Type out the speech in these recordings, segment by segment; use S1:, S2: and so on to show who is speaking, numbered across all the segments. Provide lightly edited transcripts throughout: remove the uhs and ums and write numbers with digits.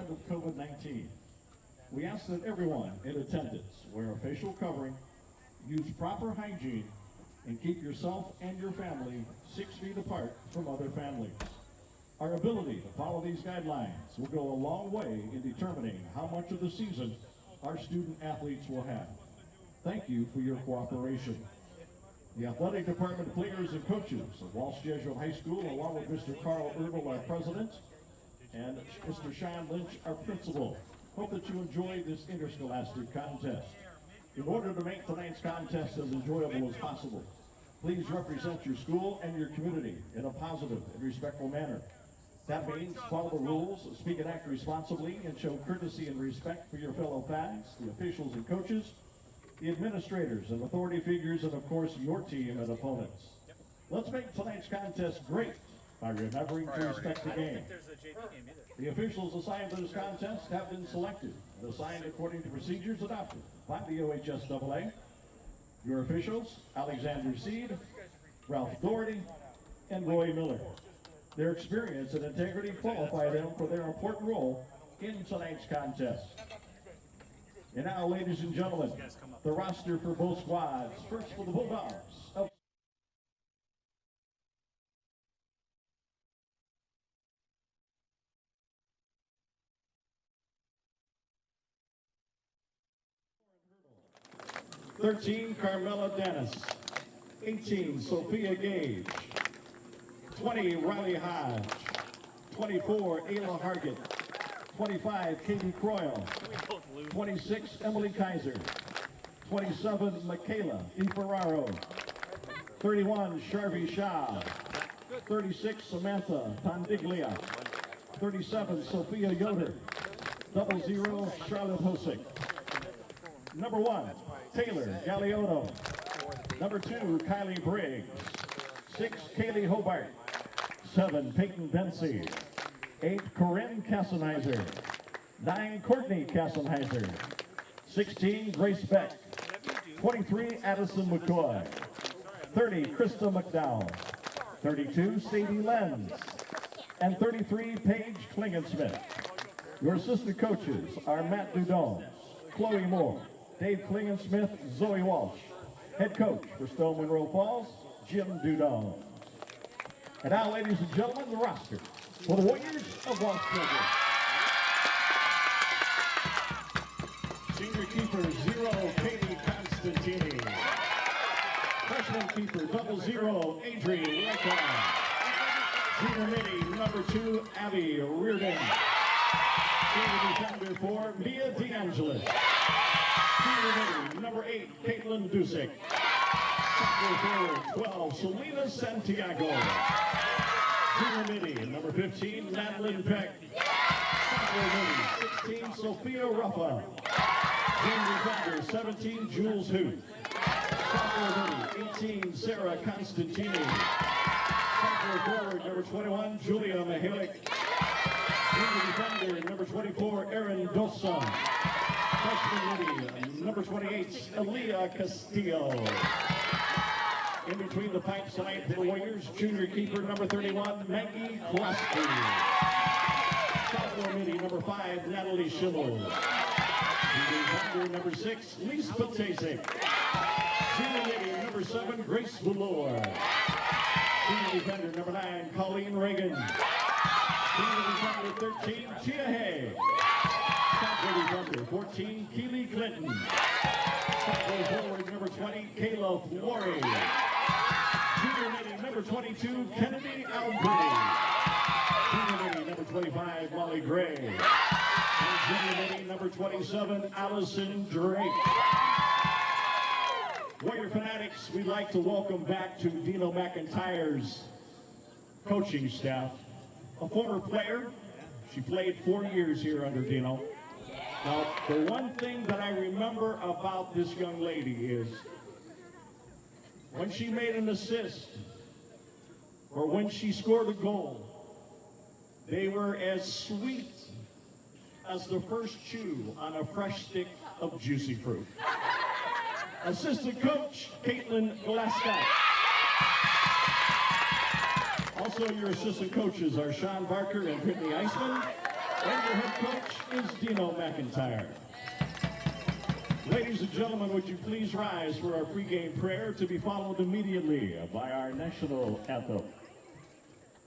S1: spread of COVID-19. We ask that everyone in attendance wear a facial covering, use proper hygiene, and keep yourself and your family 6 feet apart from other families. Our ability to follow these guidelines will go a long way in determining how much of the season our student athletes will have. Thank you for your cooperation. The athletic department players and coaches of Walsh Jesuit High School, along with Mr. Carl Erble, our president, and Mr. Sean Lynch, our principal, hope that you enjoy this interscholastic contest. In order to make tonight's contest as enjoyable as possible, please represent your school and your community in a positive and respectful manner. That means follow the rules, speak and act responsibly, and show courtesy and respect for your fellow fans, the officials and coaches, the administrators and authority figures, and of course your team and opponents. Let's make tonight's contest great by remembering to respect the game. The officials assigned to this contest have been selected and assigned according to procedures adopted by the OHSAA. Your officials, Alexander Seed, Ralph Doherty, and Roy Miller. Their experience and integrity qualify them for their important role in tonight's contest. And now, ladies and gentlemen, the roster for both squads. First for the Bulldogs. 13, Carmela Dennis. 18, Sophia Gage. 20, Riley Hodge. 24, Ayla Hargett. 25, Katie Croyle. 26, Emily Kaiser. 27, Michaela DiFerraro. 31, Sharvie Shah. 36, Samantha Tandiglia. 37, Sophia Yoder. 00, Charlotte Hosick. Number 1, Taylor Galeotto. Number 2, Kylie Briggs. 6, Kaylee Hobart. 7, Peyton Dempsey. 8, Corinne Kassenheiser. 9, Courtney Kassenheiser. 16, Grace Beck. 23, Addison McCoy. 30, Krista McDowell. 32, Sadie Lenz. And 33, Paige Klingensmith. Your assistant coaches are Matt Dudon, Chloe Moore, Dave Klingensmith, Zoe Walsh. Head coach for Stow Monroe Falls, Jim Dudon. And now, ladies and gentlemen, the roster for the Warriors of Walsh Jesuit. Senior keeper 0, Katie Constantini. Freshman keeper 00, Adrienne Recon. Junior midi number 2, Abby Reardon. Senior defender 4, Mia DeAngelis. Senior midi number 8, Caitlin Dusick. Sophomore forward 12, Selena Santiago. Junior midi number 15, Madeline Peck. Sophomore midi 16, Sophia Ruffa. Junior defender 17, Jules Hoot. Sophomore midi 18, Sarah Constantini. Sophomore forward number 21, Julia Mihalik. Junior defender number 24, Erin Dossa. Freshman midi number 28, Aaliyah Castillo. In between the pipes tonight for the Warriors, junior keeper number 31, Maggie Klosky. Sophomore midi number 5, Natalie Schimmel. Junior defender number 6, Lise Patasic. Junior midi number 7, Grace Velour. Junior defender number 9, Colleen Reagan. Junior defender 13, Tia Hay. Sophomore defender 14, Keely Clinton. Sophomore forward number 20, Kayla Flori. Junior midi number 22, Kennedy Alberti. Junior midi number 25, Molly Gray. And junior midi number 27, Allison Drake. Warrior Fanatics, we'd like to welcome back to Dino McIntyre's coaching staff a former player. She played 4 years here under Dino. Now, the one thing that I remember about this young lady is when she made an assist or when she scored a goal, they were as sweet as the first chew on a fresh stick of juicy fruit. Assistant coach, Caitlin Glasgow. Also, your assistant coaches are Sean Barker and Brittany Eisman. And your head coach is Dino McIntyre. Ladies and gentlemen, would you please rise for our pregame prayer to be followed immediately by our national anthem.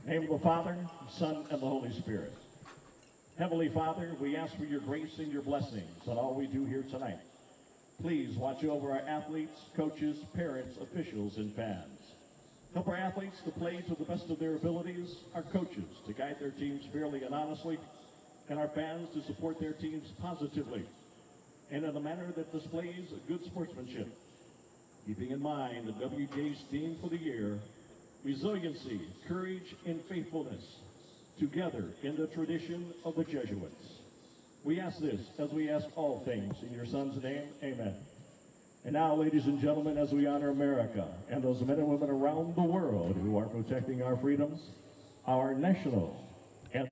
S1: In the name of the Father, Son, and the Holy Spirit. Heavenly Father, we ask for your grace and your blessings on all we do here tonight. Please watch over our athletes, coaches, parents, officials, and fans. Help our athletes to play to the best of their abilities, our coaches to guide their teams fairly and honestly, and our fans to support their teams positively and in a manner that displays good sportsmanship. Keeping in mind the WJ's theme for the year, resiliency, courage, and faithfulness, together in the tradition of the Jesuits. We ask this as we ask all things in your Son's name, amen. And now, ladies and gentlemen, as we honor America and those men and women around the world who are protecting our freedoms, our national anthem.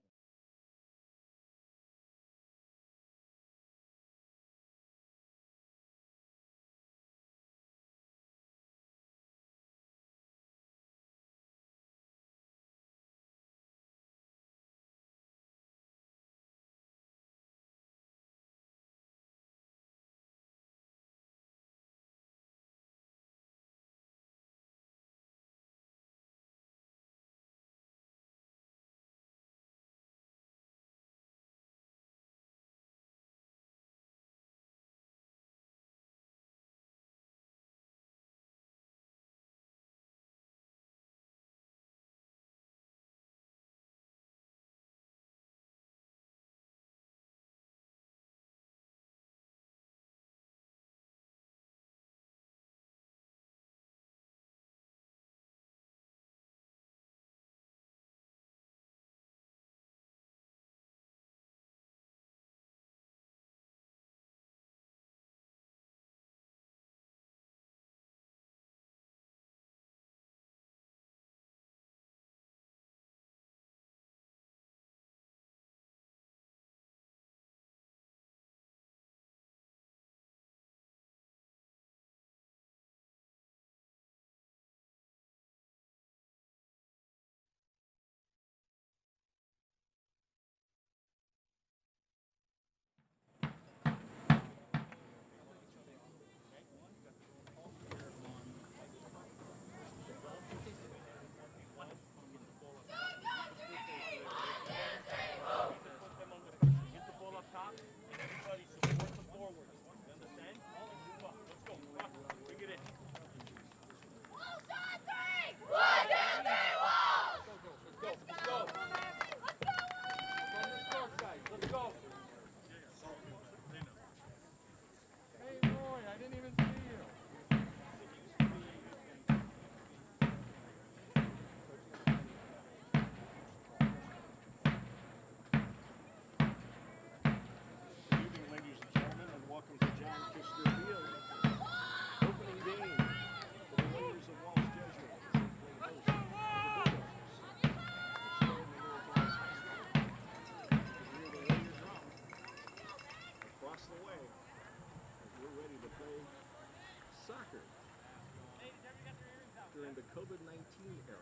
S2: During the COVID-19 era.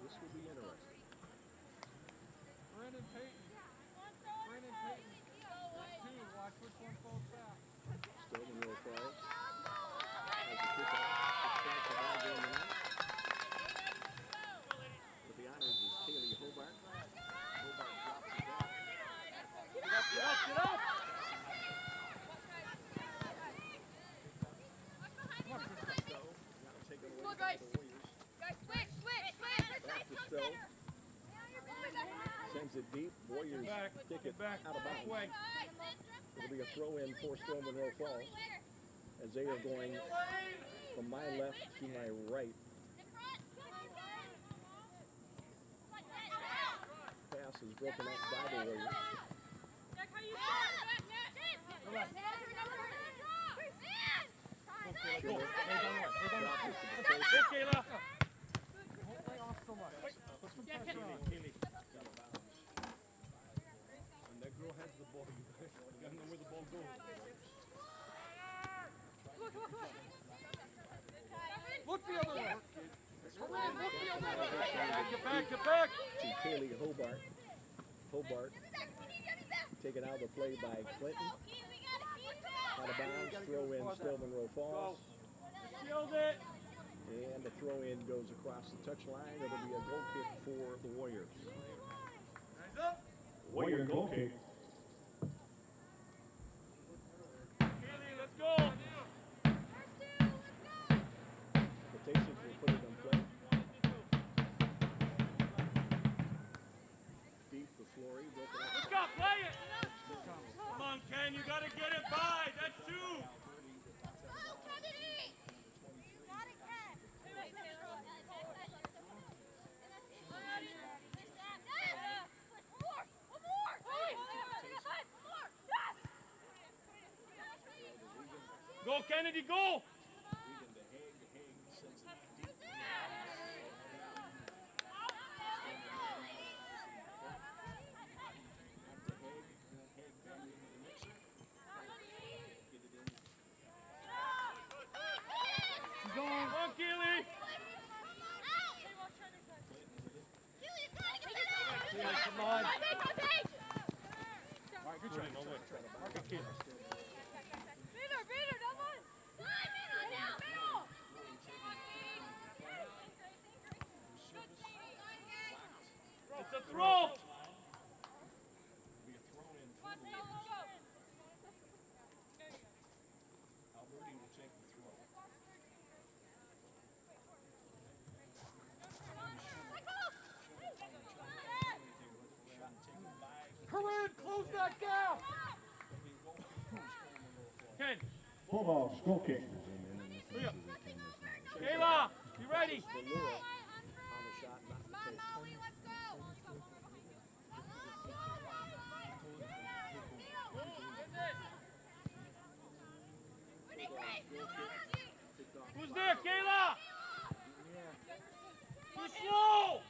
S2: This will be interesting.
S3: Brandon Payton. Brandon Payton. Two. Watch which one falls back.
S2: Stow and Will Falls. As the kickoff, the start of the ball game tonight. With the honors is Kaylee Hobart. Hobart drops it down.
S3: Get up, get up, get up!
S2: Sends it deep. Warriors kick it
S3: back
S2: out of bounds.
S3: way.
S2: It'll be a throw in for Stow and Monroe Falls as they are going from my left to my right. Pass is broken up by the Warriors.
S3: Go,
S2: Kayla.
S3: Don't lay off so much. Put some pressure on.
S2: When that girl has the ball, you gotta know where the ball goes.
S3: Look the other way. Look the other way. Get back, get back.
S2: To Kaylee Hobart. Hobart. Taken out of the play by Clinton. Out of bounds, throw in Stow Monroe Falls.
S3: Shield it.
S2: And the throw in goes across the touchline. It'll be a goal kick for the Warriors.
S3: Eyes up.
S1: Warrior goal kick.
S3: Keely, let's go.
S2: Quotations will put it on play. Deep for Flory. Broken up.
S3: Let's go, play it. Come on, Ken, you gotta get it by. That's two. Go, Kennedy, go! Come on, Keely! Come on. All right, good try. No way. Good kid. It's a throw! Corinne, close that gap! Ken,
S1: Bulldogs goal kick.
S3: Kayla, you ready?
S2: Valora on the shot, not the take.
S3: Who's there, Kayla? Too slow!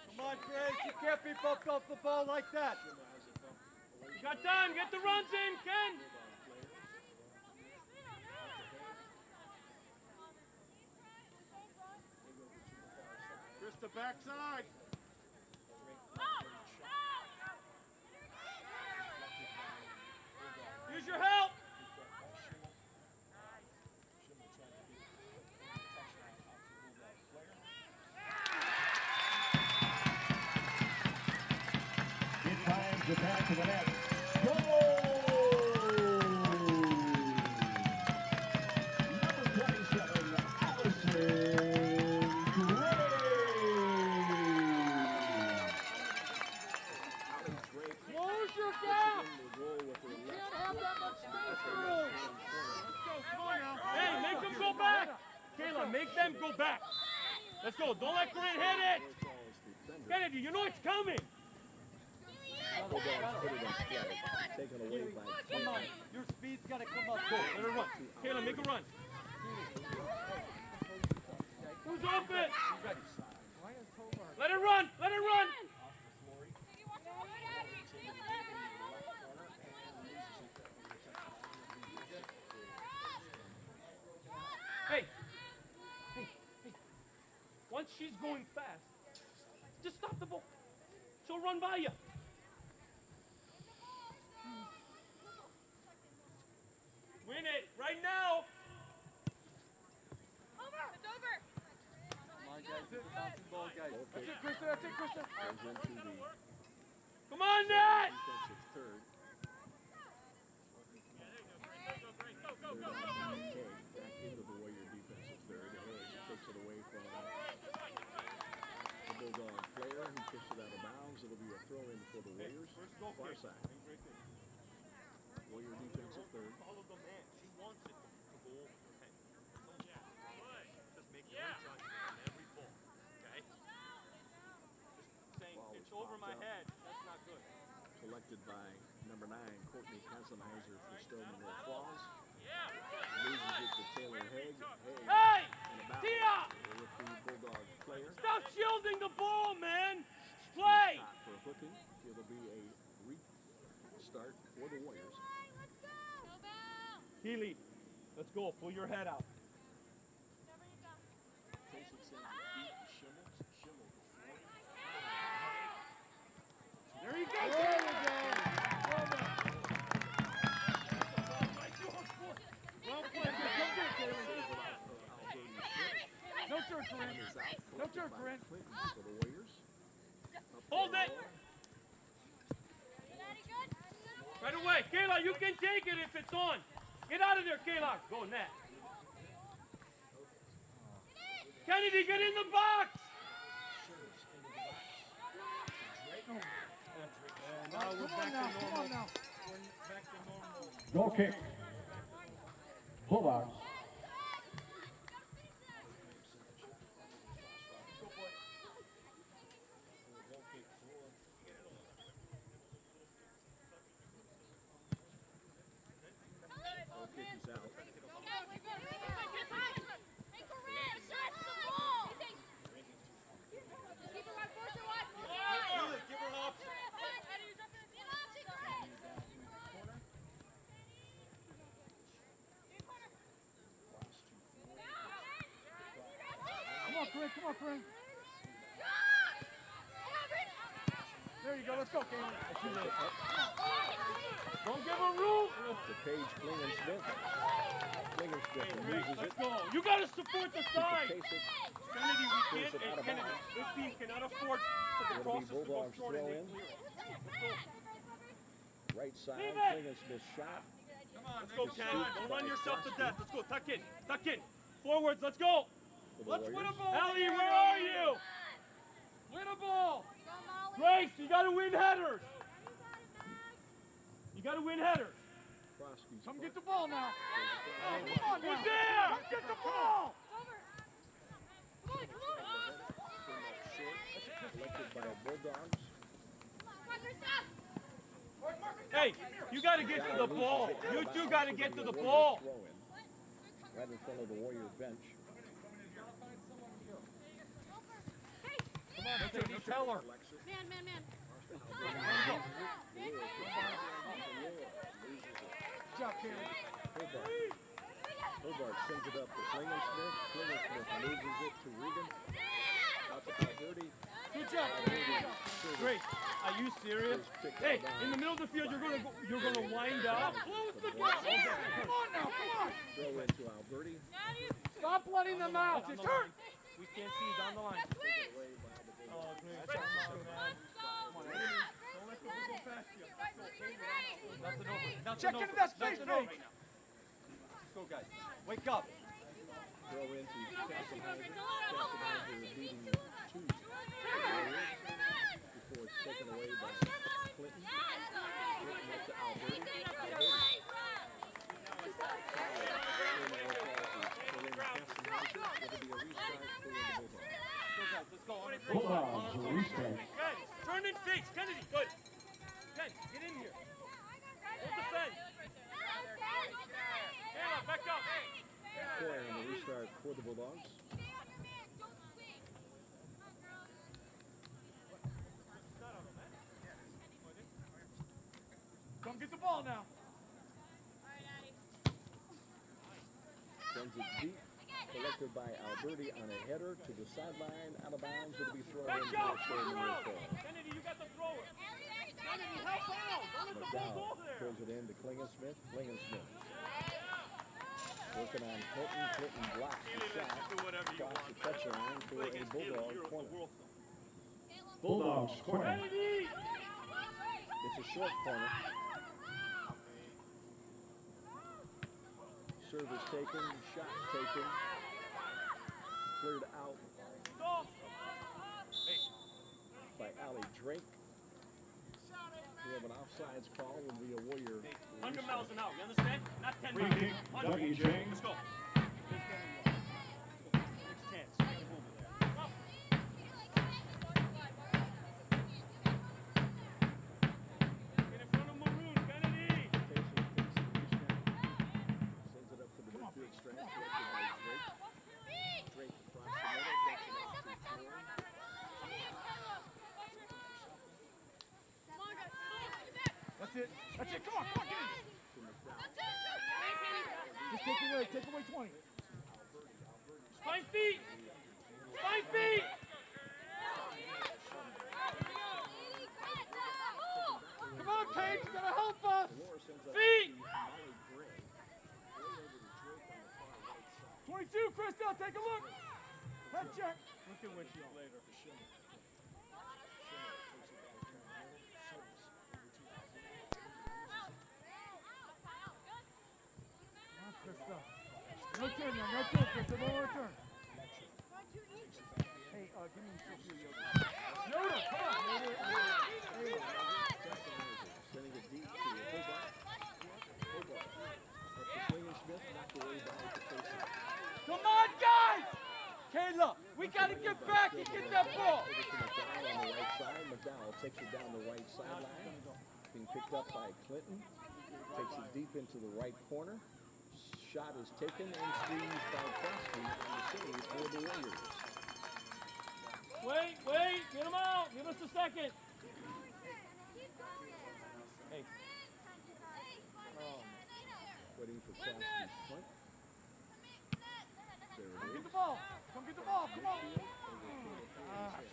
S3: Come on, Chris, you can't be bumped off the ball like that. You got time, get the runs in, Ken. Chris, the backside. Use your help.
S1: It finds the back of the net. Goal! Number 27, Allison Gray.
S3: Close your gap. You can't have that much space for room. Hey, make them go back. Kayla, make them go back. Let's go. Don't let Corinne hit it. Kennedy, you know it's coming.
S2: Taken away by
S3: Come on. Your speed's got to come up. Go. Let her run. Kayla, make a run. Who's open? Let her run. Let her run. Hey. Hey. Hey. Once she's going fast, just stop the ball. She'll run by you. Win it right now.
S4: Over. It's over.
S3: Come on, guys. Bouncing ball, guys.
S2: Okay.
S3: That's it, Krista. That's it, Krista.
S2: goes into the
S3: Come on, Nat.
S2: defensive third. Third on McKay, back into the Warrior defensive third. Haig takes it away from the Bulldog player who kicks it out of bounds. It'll be a throw in for the Warriors. Far side. Warrior defensive third.
S3: Follow the man. She wants it to go over her head. Just make the right shot on every ball. Okay? Just saying,
S2: Ball
S3: it's
S2: was
S3: over
S2: popped
S3: my
S2: up.
S3: head. That's not good.
S2: Collected by number 9, Courtney Kassenheiser for Stow Monroe Falls.
S3: Yeah.
S2: Loses it to Taylor Haig.
S3: Hey!
S2: And about
S3: Tia!
S2: with the Bulldog player.
S3: Stop shielding the ball, man. Play.
S2: Shot for hooking. It'll be a restart for the Warriors.
S3: Healy, Let's go. Pull your head out. There you go.
S4: There we go. Well done. Well played. Come get it, Caleb. No turn, Corinne. No turn, Corinne.
S2: For the Warriors.
S3: Hold it. Right away. Kayla, you can take it if it's on. Get out of there, Kayla. Go net. Kennedy, get in the box. And now we're back to normal.
S4: Come on now.
S3: We're back to normal.
S1: Goal kick. Bulldogs.
S4: Come on, Corinne. There you go. Let's go, Caleb.
S3: Don't give him room.
S2: To Paige Klingon-Smith. Klingon-Smith loses
S3: Let's
S2: it.
S3: go. You got to support the side.
S2: Kasich.
S3: Kennedy, we can't.
S2: It out of
S3: Kennedy,
S2: bounds.
S3: this team cannot afford to
S2: It'll
S3: cross
S2: be
S3: this to go
S2: Bulldogs
S3: short and
S2: throw
S3: they
S2: in.
S3: clear it. Let's go.
S2: Right side,
S3: Leave it.
S2: Klingon-Smith shot.
S3: Let's go, Ken. Don't run yourself to death. Let's go. Tuck in. Tuck in. Forwards. Let's go.
S2: For the
S3: Let's win a
S2: Warriors.
S3: ball. Ellie, where are you? Win a ball. Grace, you got to win headers. You got to win headers.
S2: Krosky's
S4: Come
S2: punt.
S4: get the ball now. Come on now.
S3: Who's there?
S4: Come get the ball.
S2: Collected by Bulldogs.
S3: Hey, you got to get to the ball. You two got to get to the ball.
S2: Right in front of the Warrior bench.
S3: Come on, Sadie, tell her.
S5: Man.
S4: Good job, Caleb.
S2: Hobart sends it up to Klingon-Smith. Klingon-Smith loses it to Regan. Out to Alberti.
S4: Good job.
S3: Grace, are you serious? Hey, in the middle of the field, you're gonna wind up. Close the gap.
S4: Come on now. Come on.
S2: Throw into Alberti.
S4: Stop letting them out.
S3: Down the
S4: Turn.
S3: line. We can't see down the line. Oh, Grace, come on, man. Come on, Eddie. Don't let them go past you. Nothing over. Nothing
S4: Check
S3: over.
S4: into that space,
S3: Nothing over
S4: Paige.
S3: right now. Let's go, guys. Wake up.
S2: Throw into Cassenheiser. Cassenheiser beating two Warriors before it's taken away by Clinton. Clinton up to Alberti. Alberti.
S1: Bulldogs will restart.
S3: Good. Turn and face. Kennedy, good. Ken, get in here. Don't defend. Kayla, back up.
S2: Four on the restart for the Bulldogs.
S4: Come get the ball now.
S2: Sends it deep. Collected by Alberti on a header to the sideline. Out of bounds. It'll be thrown
S3: Back
S2: in
S3: up.
S2: for a number 4.
S3: Kennedy, you got the thrower. Kennedy, help out. Don't let the ball go
S2: McDowell
S3: there.
S2: throws it in to Klingon-Smith. Klingon-Smith. Working on Clinton. Clinton blocks the shot.
S3: Do whatever you
S2: Across
S3: want.
S2: the touchline for
S3: Play
S2: a
S3: against
S2: Bulldog
S3: Caleb,
S2: corner.
S3: you're the world.
S1: Bulldogs corner.
S3: Kennedy.
S2: It's a short corner. Service taken, shot taken, cleared out
S3: Stop. Hey,
S2: by Allie Drake. We have an offsides call and be a Warrior.
S3: 100 miles an hour. You understand? Not 10
S1: Free
S3: miles.
S1: kick,
S3: 100.
S1: Dougie James.
S3: Let's go. Next chance. Stop. Get in front of Maroon, Kennedy.
S2: Sends it up to the midfield stretch. Collected by Drake. Drake across the middle. Gets it off to Floyd.
S4: That's it. That's it. Come on. Come on. Get in.
S2: To McDowell.
S4: Just take it with Okay, take away 20.
S3: 5 feet. 5 feet.
S4: Come on, Cage, you gotta help us.
S3: Feet.
S4: 22, Christel, take a look. Head check.
S3: Look at windshield later.
S4: Christel. No turn now, no turn, Christel, no more turn. Hey, give me Sophia. Yoda, come on.
S2: Sending it deep to Hobart. Up to William Smith, knocked away by the face.
S3: Come on, guys. Kayla, we got to get back and get that ball.
S2: Over to McDowell on the right side. McDowell takes it down the right sideline. Being picked up by Clinton. Takes it deep into the right corner. Shot is taken and squeezed by Crosby on the save for the Warriors.
S3: Wait, get him out. Give us a second. Hey.
S2: Waiting for Crosby's punt. There it
S4: Come
S2: is.
S4: get the ball. Come get the ball. Come on.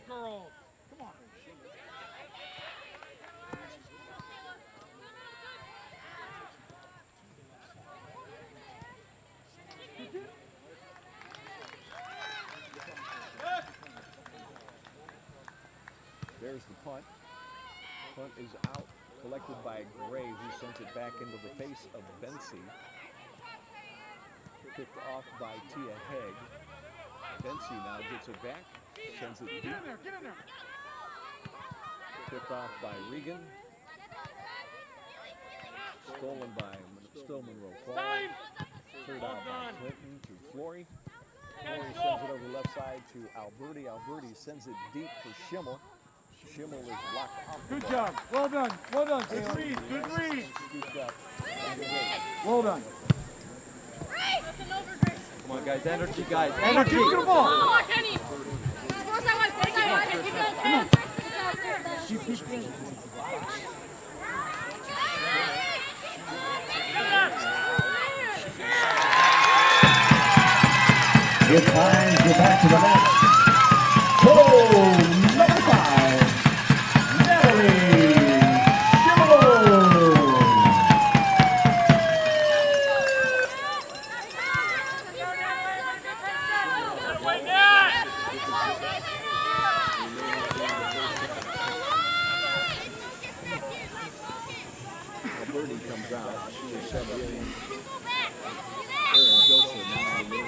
S3: Girls.
S4: Come on.
S2: There's the punt. Punt is out, collected by Gray, who sends it back into the face of Bency. Picked off by Tia Haig. Bency now gets it back, sends it deep.
S4: Get in there, get in there.
S2: Picked off by Regan. Stolen by still Monroe Falls.
S3: Time.
S2: Cleared
S3: Well
S2: out by
S3: done.
S2: Clinton to Flory.
S3: Catch
S2: Flory
S3: it
S2: sends
S3: off.
S2: it over left side to Alberti. Alberti sends it deep for Schimmel. Schimmel is blocked out.
S4: Good job. Well done. Well done, Taylor. Good read.
S2: Scooped up.
S4: Well done.
S3: Come on, guys. Energy, guys.
S4: Energy. Get the ball.
S1: It's time to get back to the match. Goal number 5, Natalie Schimmel.
S2: Alberti comes out. She is subbed in. Aaron Joseph now in the game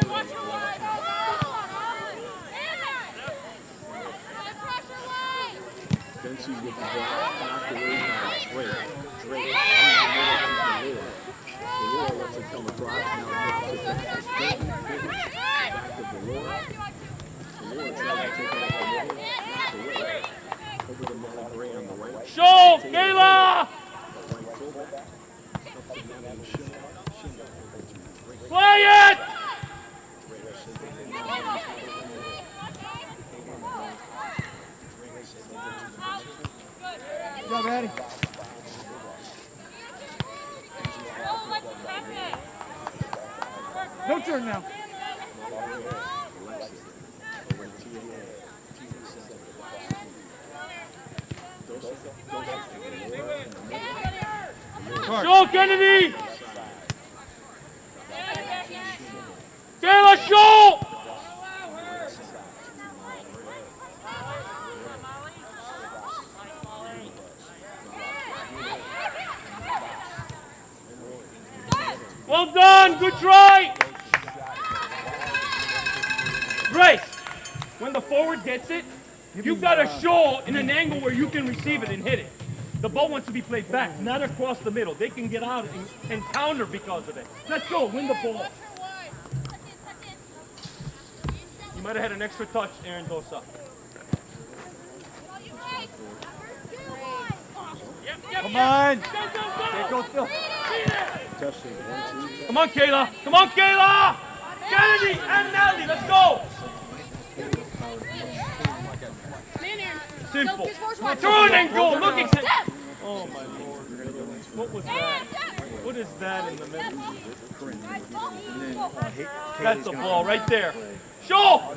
S2: for Bency with the ball, knocked away by Drake. Drake Valor lets it come across, now drops it back to Clinton. Back to Valor. Valor tries to take it up the middle, knocked away. Over to Molly Gray on the right.
S3: Show, Kayla! Play it!
S4: Good job, Addie. No turn now.
S3: Show, Kennedy! Kayla, show! Well done, good try! Grace, when the forward gets it, you've got to show in an angle where you can receive it and hit it. The ball wants to be played back, not across the middle. They can get out and counter because of it. Let's go, win the ball. You might have had an extra touch, Aaron Dosa. Yep,
S4: Come on.
S3: Go.
S4: There goes Phil.
S3: Come on, Kayla. Come on, Kayla. Kennedy and Natalie, let's go. Simple. Turn and go. Look at that. Oh, my Lord. What was that? What is that in the middle? That's the ball right there. Show!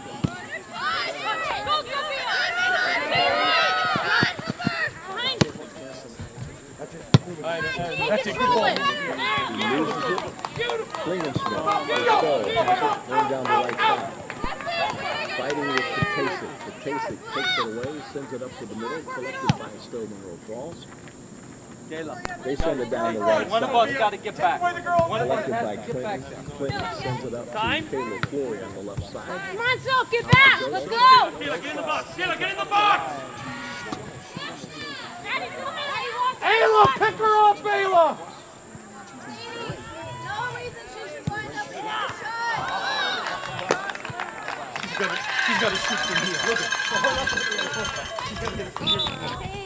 S3: That's it. Good ball.
S2: Cleaning Smith. Stow. Going down the right side. Fighting with Katasic. Katasic takes it away, sends it up to the middle, collected by Stow Monroe Falls. They send it down the right
S3: One of
S2: side.
S3: us got to get back.
S2: Collected by Clinton. Clinton sends it up to Taylor Flory on the left side.
S5: Come on, Stow, get back. Let's go.
S3: Kayla, get in the box. Kayla, get in the box.
S4: Ayla, pick her up, Ayla!
S5: No reason she should wind up in that
S3: She's got to shoot from here. Look at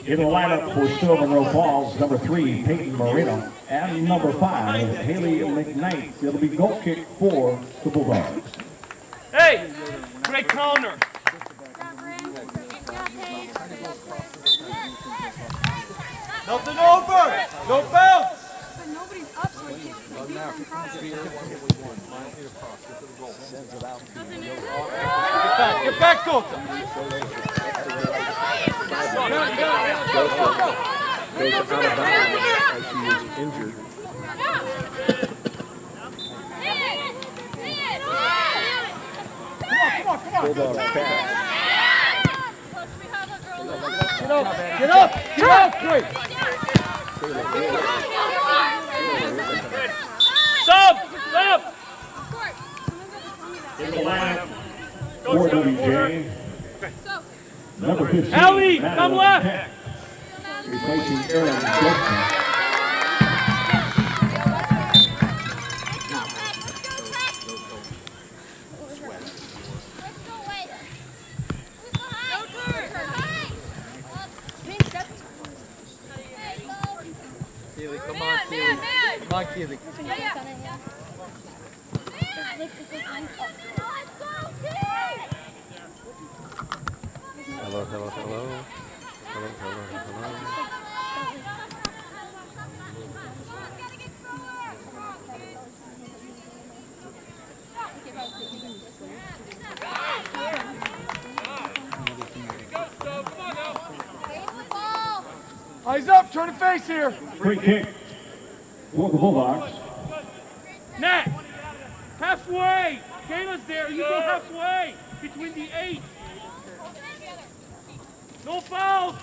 S1: In the lineup for Stow Monroe Falls, number 3, Peyton Marino, and number 5, Haley McKnight. It'll be goal kick for the Bulldogs.
S3: Hey, great counter. Nothing over. No bounce.
S5: But nobody's up, so I can't cross it.
S3: Get back, Colton.
S2: Goes out of bounds as she is injured. Bulldog pass.
S4: Get up! Get up! Great!
S3: Sub.
S1: In the lineup for WJ, number 15,
S3: Ellie, come
S1: Madeline
S3: left.
S1: Peck, replacing Aaron Johnson.
S3: Come on, Keely. Come on, Keely.
S2: Hello, hello, hello. Hello, hello, hello.
S4: Eyes up, turn and face here.
S1: Free kick for the Bulldogs.
S3: Nat, halfway. Kayla's there. You go halfway between the 8. No fouls.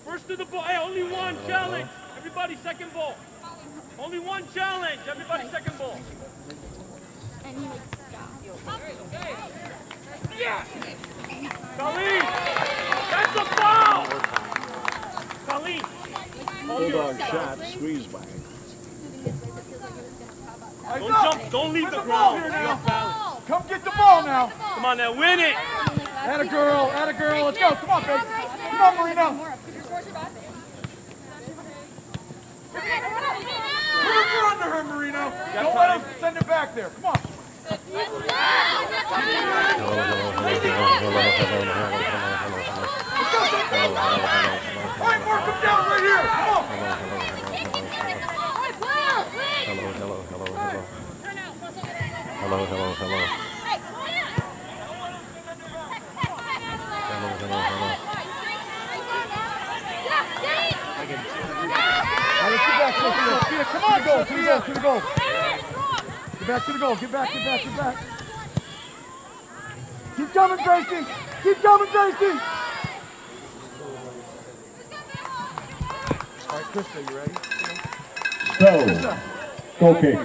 S3: First to the ball. Hey, only one challenge. Everybody second ball. Only one challenge. Everybody second ball.
S5: And he would stop.
S3: Yeah. Colleen, that's a foul. Colleen.
S2: Bulldog shot, squeezed by.
S4: Eyes
S3: Don't
S4: up.
S3: jump. Don't leave
S4: Win
S3: the
S4: ball
S3: ground.
S4: here
S3: You're
S4: now.
S3: off balance.
S4: Come get the ball now.
S3: Come on now, win it.
S4: Atta girl, let's go. Come on, baby. Come on, Marino. You're under her, Marino. Don't let him send it back there. Come on. All right, Mark, come down right here. Come on.
S2: Hello, hello, hello, hello. Hello, hello, hello. Hello, hello, hello.
S4: All right, get back, Sophia. Come on, go. To the goal. Get back to the goal. Get back. Keep coming, Gracie. All right, Krista, you ready?
S1: Stow, goal kick.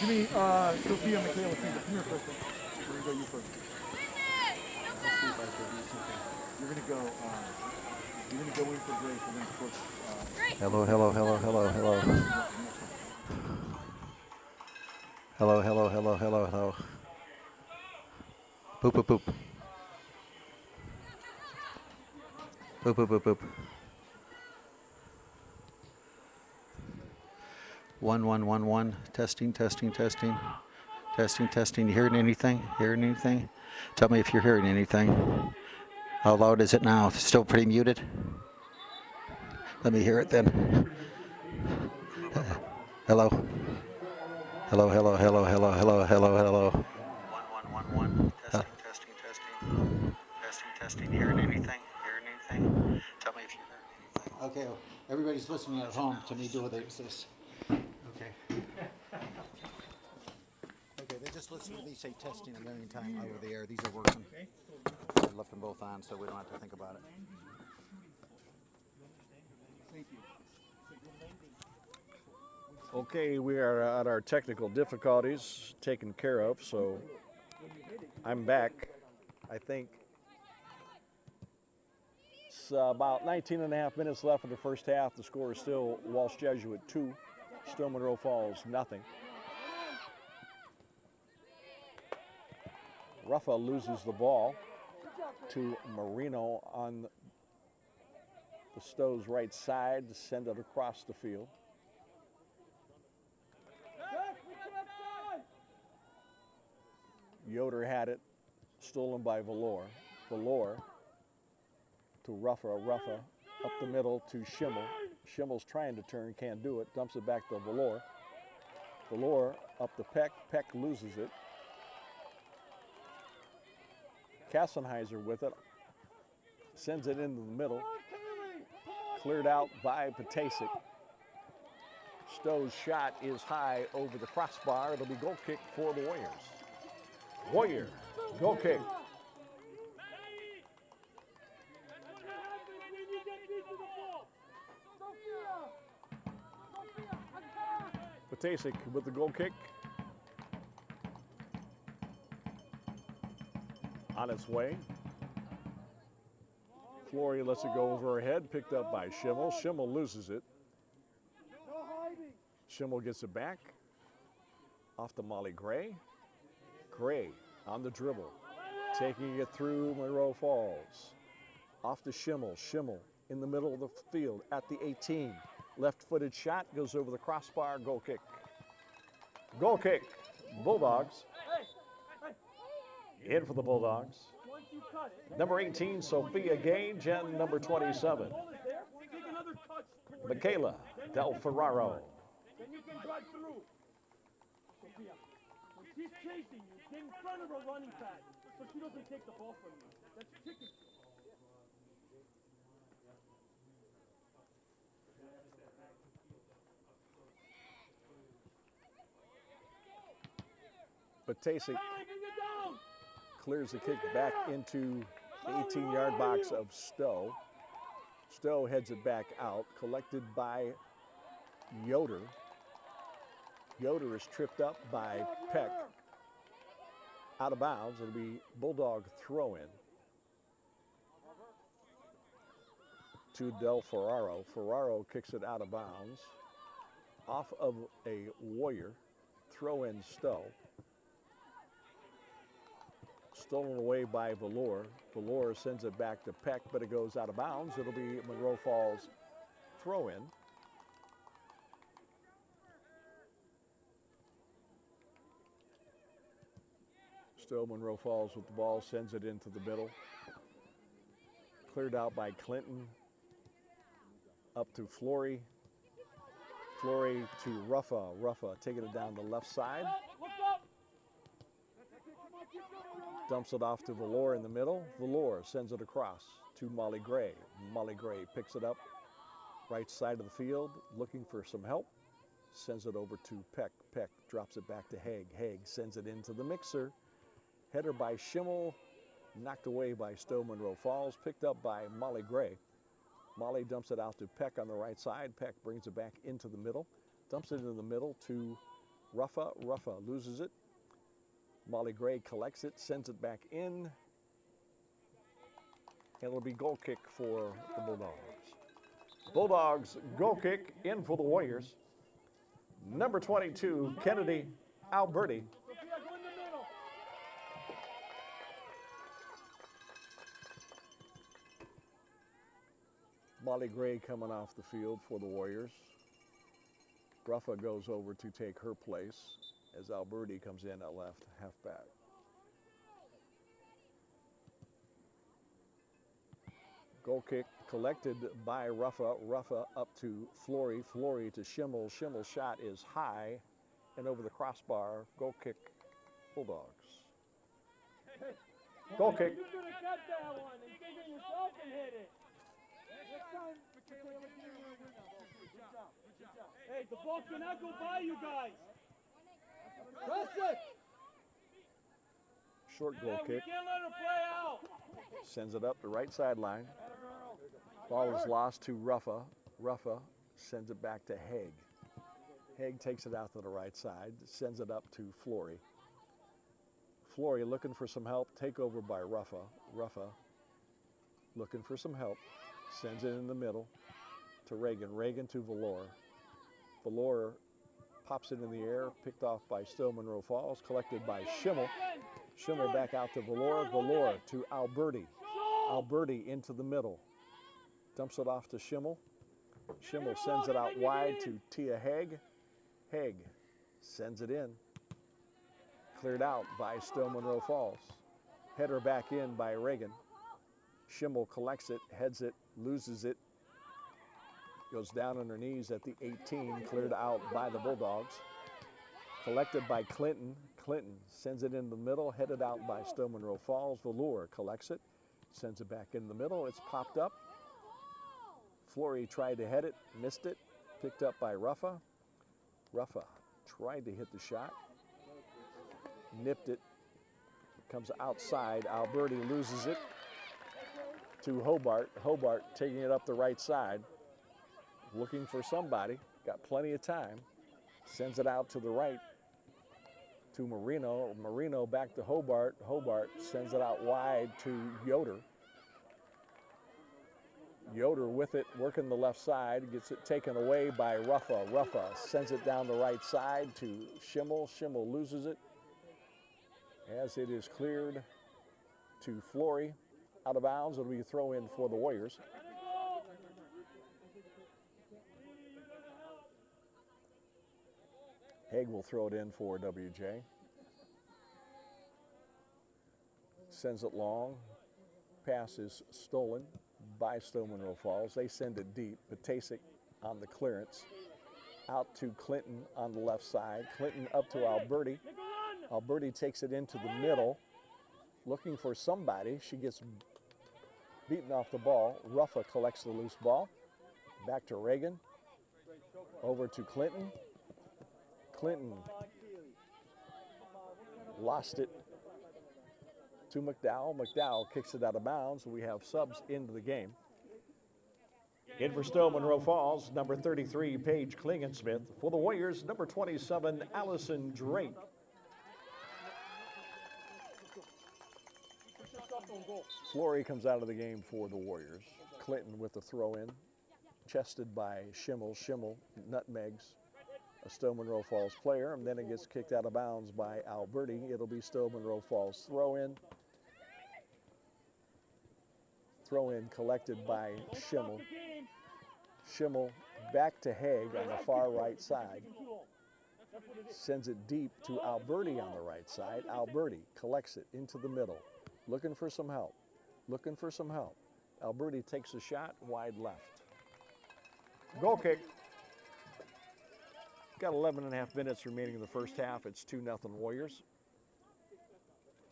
S4: Give me Sophia, Michaela, Caesar. Come here, Krista. We're gonna go you first. Let's see if I can do something. You're gonna go in for Grace and then push.
S2: Hello, hello, hello, hello, hello. Hello, hello, hello, hello, hello. Boop, boop, boop. Boop, boop, boop, boop. 1, 1, 1, 1. Testing. You hearing anything? Tell me if you're hearing anything. How loud is it now? Still pretty muted? Let me hear it then. Hello.
S6: Hello, hello, hello, hello, hello, hello, hello.
S7: 1 1 1 1. Testing, testing, testing, testing. Hearing anything? Hearing anything? Tell me if you heard anything.
S8: Okay, well, everybody's listening at home to me do this. Okay. Okay, they just listen to me say testing a million times over the air. These are working. I left them both on so we don't have to think about it.
S2: Okay, we are at our technical difficulties taken care of, so I'm back. I think it's about 19 and a half minutes left in the first half. The score is still Walsh Jesuit 2, Stow Monroe Falls nothing. Ruffa loses the ball to Marino on the Stow's right side to send it across the field. Yoder had it, stolen by Valor. Valor to Ruffa. Ruffa up the middle to Schimmel. Schimmel's trying to turn, can't do it. Dumps it back to Valor. Valor up to Peck. Peck loses it. Kassenheiser with it. Sends it into the middle. Cleared out by Patasic. Stow's shot is high over the crossbar. It'll be goal kick for the Warriors. Warrior, goal kick. Patasic with the goal kick. On its way. Flory lets it go over her head, picked up by Schimmel. Schimmel loses it. Schimmel gets it back. Off to Molly Gray. Gray on the dribble, taking it through Monroe Falls. Off to Schimmel. Schimmel in the middle of the field at the 18. Left-footed shot goes over the crossbar. Goal kick. Goal kick. Bulldogs. In for the Bulldogs. Number 18, Sophia Gage, and number 27, Michaela Del Ferraro.
S3: Then you can drive through. Sophia, when she's chasing you, get in front of her running pad so she doesn't take the ball from you. That's chicken.
S2: Patasic clears the kick back into the 18-yard box of Stow. Stow heads it back out, collected by Yoder. Yoder is tripped up by Peck. Out of bounds, it'll be Bulldog throw-in to Del Ferraro. Ferraro kicks it out of bounds. Off of a Warrior, throw-in Stow. Stolen away by Valor. Valor sends it back to Peck, but it goes out of bounds. It'll be Monroe Falls throw-in. Stow Monroe Falls with the ball, sends it into the middle. Cleared out by Clinton. Up to Flory. Flory to Ruffa. Ruffa taking it down the left side. Dumps it off to Valor in the middle. Valor sends it across to Molly Gray. Molly Gray picks it up right side of the field, looking for some help. Sends it over to Peck. Peck drops it back to Haig. Haig sends it into the mixer. Header by Schimmel, knocked away by Stow Monroe Falls, picked up by Molly Gray. Molly dumps it out to Peck on the right side. Peck brings it back into the middle, dumps it into the middle to Ruffa. Ruffa loses it. Molly Gray collects it, sends it back in, and it'll be goal kick for the Bulldogs. Bulldogs goal kick in for the Warriors. Number 22, Kennedy Alberti. Molly Gray coming off the field for the Warriors. Ruffa goes over to take her place as Alberti comes in at left halfback. Goal kick collected by Ruffa. Ruffa up to Flory. Flory to Schimmel. Schimmel's shot is high and over the crossbar. Goal kick, Bulldogs. Goal kick.
S3: You could have cut that one and figure yourself and hit it. Next time, Michaela, get in there and win that ball. Good job. Good job. Hey, the ball cannot go by you guys. Press it.
S2: Short goal
S3: Hey, we
S2: kick.
S3: can't let her play out.
S2: Sends it up the right sideline. Ball is lost to Ruffa. Ruffa sends it back to Haig. Haig takes it out to the right side, sends it up to Flory. Flory looking for some help, takeover by Ruffa. Ruffa looking for some help, sends it in the middle to Reagan. Reagan to Valor. Valor pops it in the air, picked off by Stow Monroe Falls, collected by Schimmel. Schimmel back out to Valor. Valor to Alberti. Alberti into the middle. Dumps it off to Schimmel. Schimmel sends it out wide to Tia Haig. Haig sends it in. Cleared out by Stow Monroe Falls. Header back in by Reagan. Schimmel collects it, heads it, loses it. Goes down on her knees at the 18, cleared out by the Bulldogs. Collected by Clinton. Clinton sends it in the middle, headed out by Stow Monroe Falls. Valor collects it, sends it back in the middle. It's popped up. Flory tried to head it, missed it. Picked up by Ruffa. Ruffa tried to hit the shot. Nipped it. Comes outside. Alberti loses it to Hobart. Hobart taking it up the right side. Looking for somebody. Got plenty of time. Sends it out to the right to Marino. Marino back to Hobart. Hobart sends it out wide to Yoder. Yoder with it, working the left side, gets it taken away by Ruffa. Ruffa sends it down the right side to Schimmel. Schimmel loses it as it is cleared to Flory. Out of bounds, it'll be a throw in for the Warriors. Haig will throw it in for WJ. Sends it long. Pass is stolen by Stow Monroe Falls. They send it deep. Patasic on the clearance. Out to Clinton on the left side. Clinton up to Alberti. Alberti takes it into the middle. Looking for somebody. She gets beaten off the ball. Ruffa collects the loose ball. Back to Reagan. Over to Clinton. Clinton lost it to McDowell. McDowell kicks it out of bounds. We have subs into the game. In for Stow Monroe Falls, number 33, Paige Klingensmith. For the Warriors, number 27, Allison Drake. Flory comes out of the game for the Warriors. Clinton with the throw in. Chested by Schimmel. Schimmel nutmegs a Stow Monroe Falls player, and then it gets kicked out of bounds by Alberti. It'll be Stow Monroe Falls throw in. Throw in collected by Schimmel. Schimmel back to Haig on the far right side. Sends it deep to Alberti on the right side. Alberti collects it into the middle. Looking for some help. Looking for some help. Alberti takes a shot wide left. Goal kick. Got 11 and a half minutes remaining in the first half. It's 2-0 Warriors.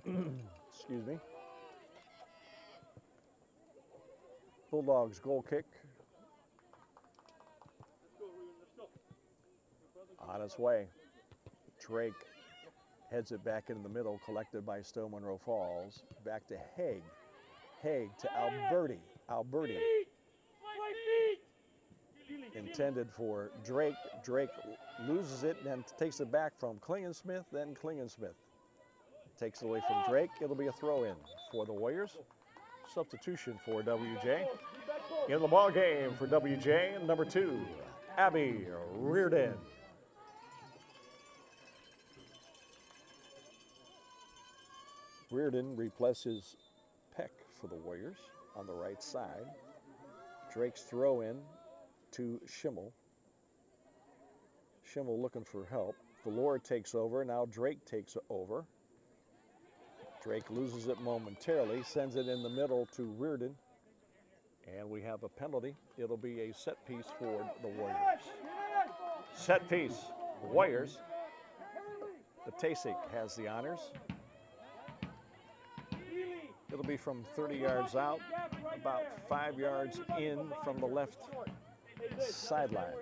S2: Excuse me. Bulldogs goal kick. On its way. Drake heads it back into the middle, collected by Stow Monroe Falls. Back to Haig. Haig to Alberti. Alberti. Intended for Drake. Drake loses it and then takes it back from Klingensmith. Then Klingensmith takes it away from Drake. It'll be a throw in for the Warriors. Substitution for WJ. In the ball game for WJ, number 2, Abby Reardon. Reardon replaces Peck for the Warriors on the right side. Drake's throw in to Schimmel. Schimmel looking for help. Valor takes over. Now Drake takes over. Drake loses it momentarily, sends it in the middle to Reardon. And we have a penalty. It'll be a set piece for the Warriors. Set piece. Warriors
S9: Patasik has the honors. It'll be from 30 yards out, about 5 yards in from the left sideline.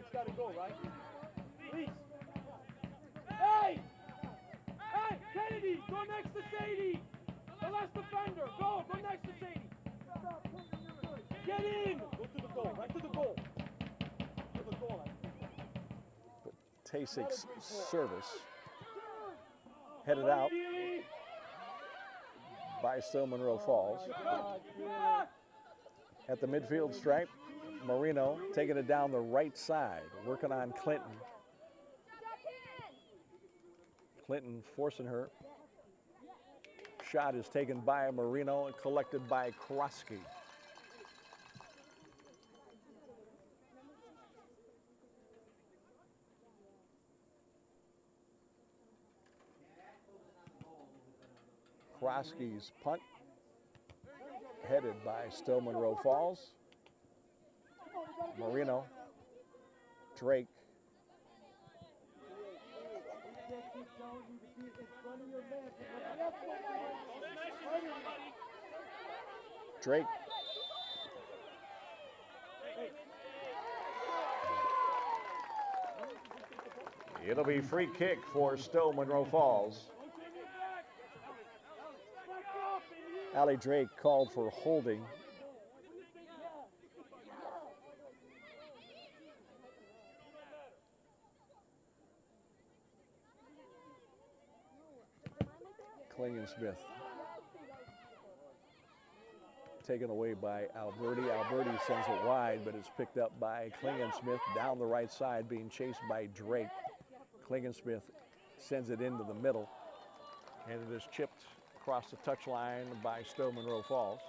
S3: Hey! Hey, Kennedy, go next to Sadie! The last defender, go next to Sadie! Get in! Go to the goal, right to the goal. To the goal.
S9: Tasik's service headed out by Stow Monroe Falls. At the midfield stripe, Marino taking it down the right side, working on Clinton. Clinton forcing her. Shot is taken by Marino and collected by Kroski. Kroski's punt, headed by Stow Monroe Falls. Marino, Drake. Drake. It'll be free kick for Stow Monroe Falls. Allie Drake called for holding. Klingensmith taken away by Alberti. Alberti sends it wide, but it's picked up by Klingensmith down the right side, being chased by Drake. Klingensmith sends it into the middle, and it is chipped across the touchline by Stow Monroe Falls.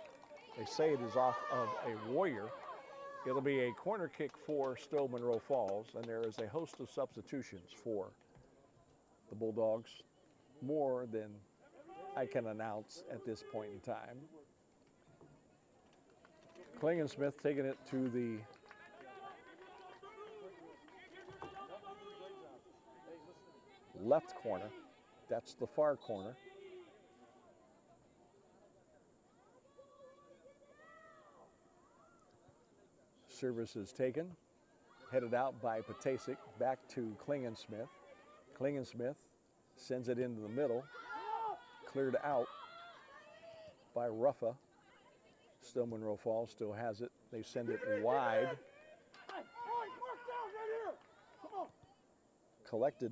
S9: They say it is off of a Warrior. It'll be a corner kick for Stow Monroe Falls, and there is a host of substitutions for the Bulldogs, more than I can announce at this point in time. Klingensmith taking it to the left corner. That's the far corner. Service is taken, headed out by Patasik, back to Klingensmith. Klingensmith sends it into the middle, cleared out by Ruffa. Stow Monroe Falls still has it. They send it wide. Collected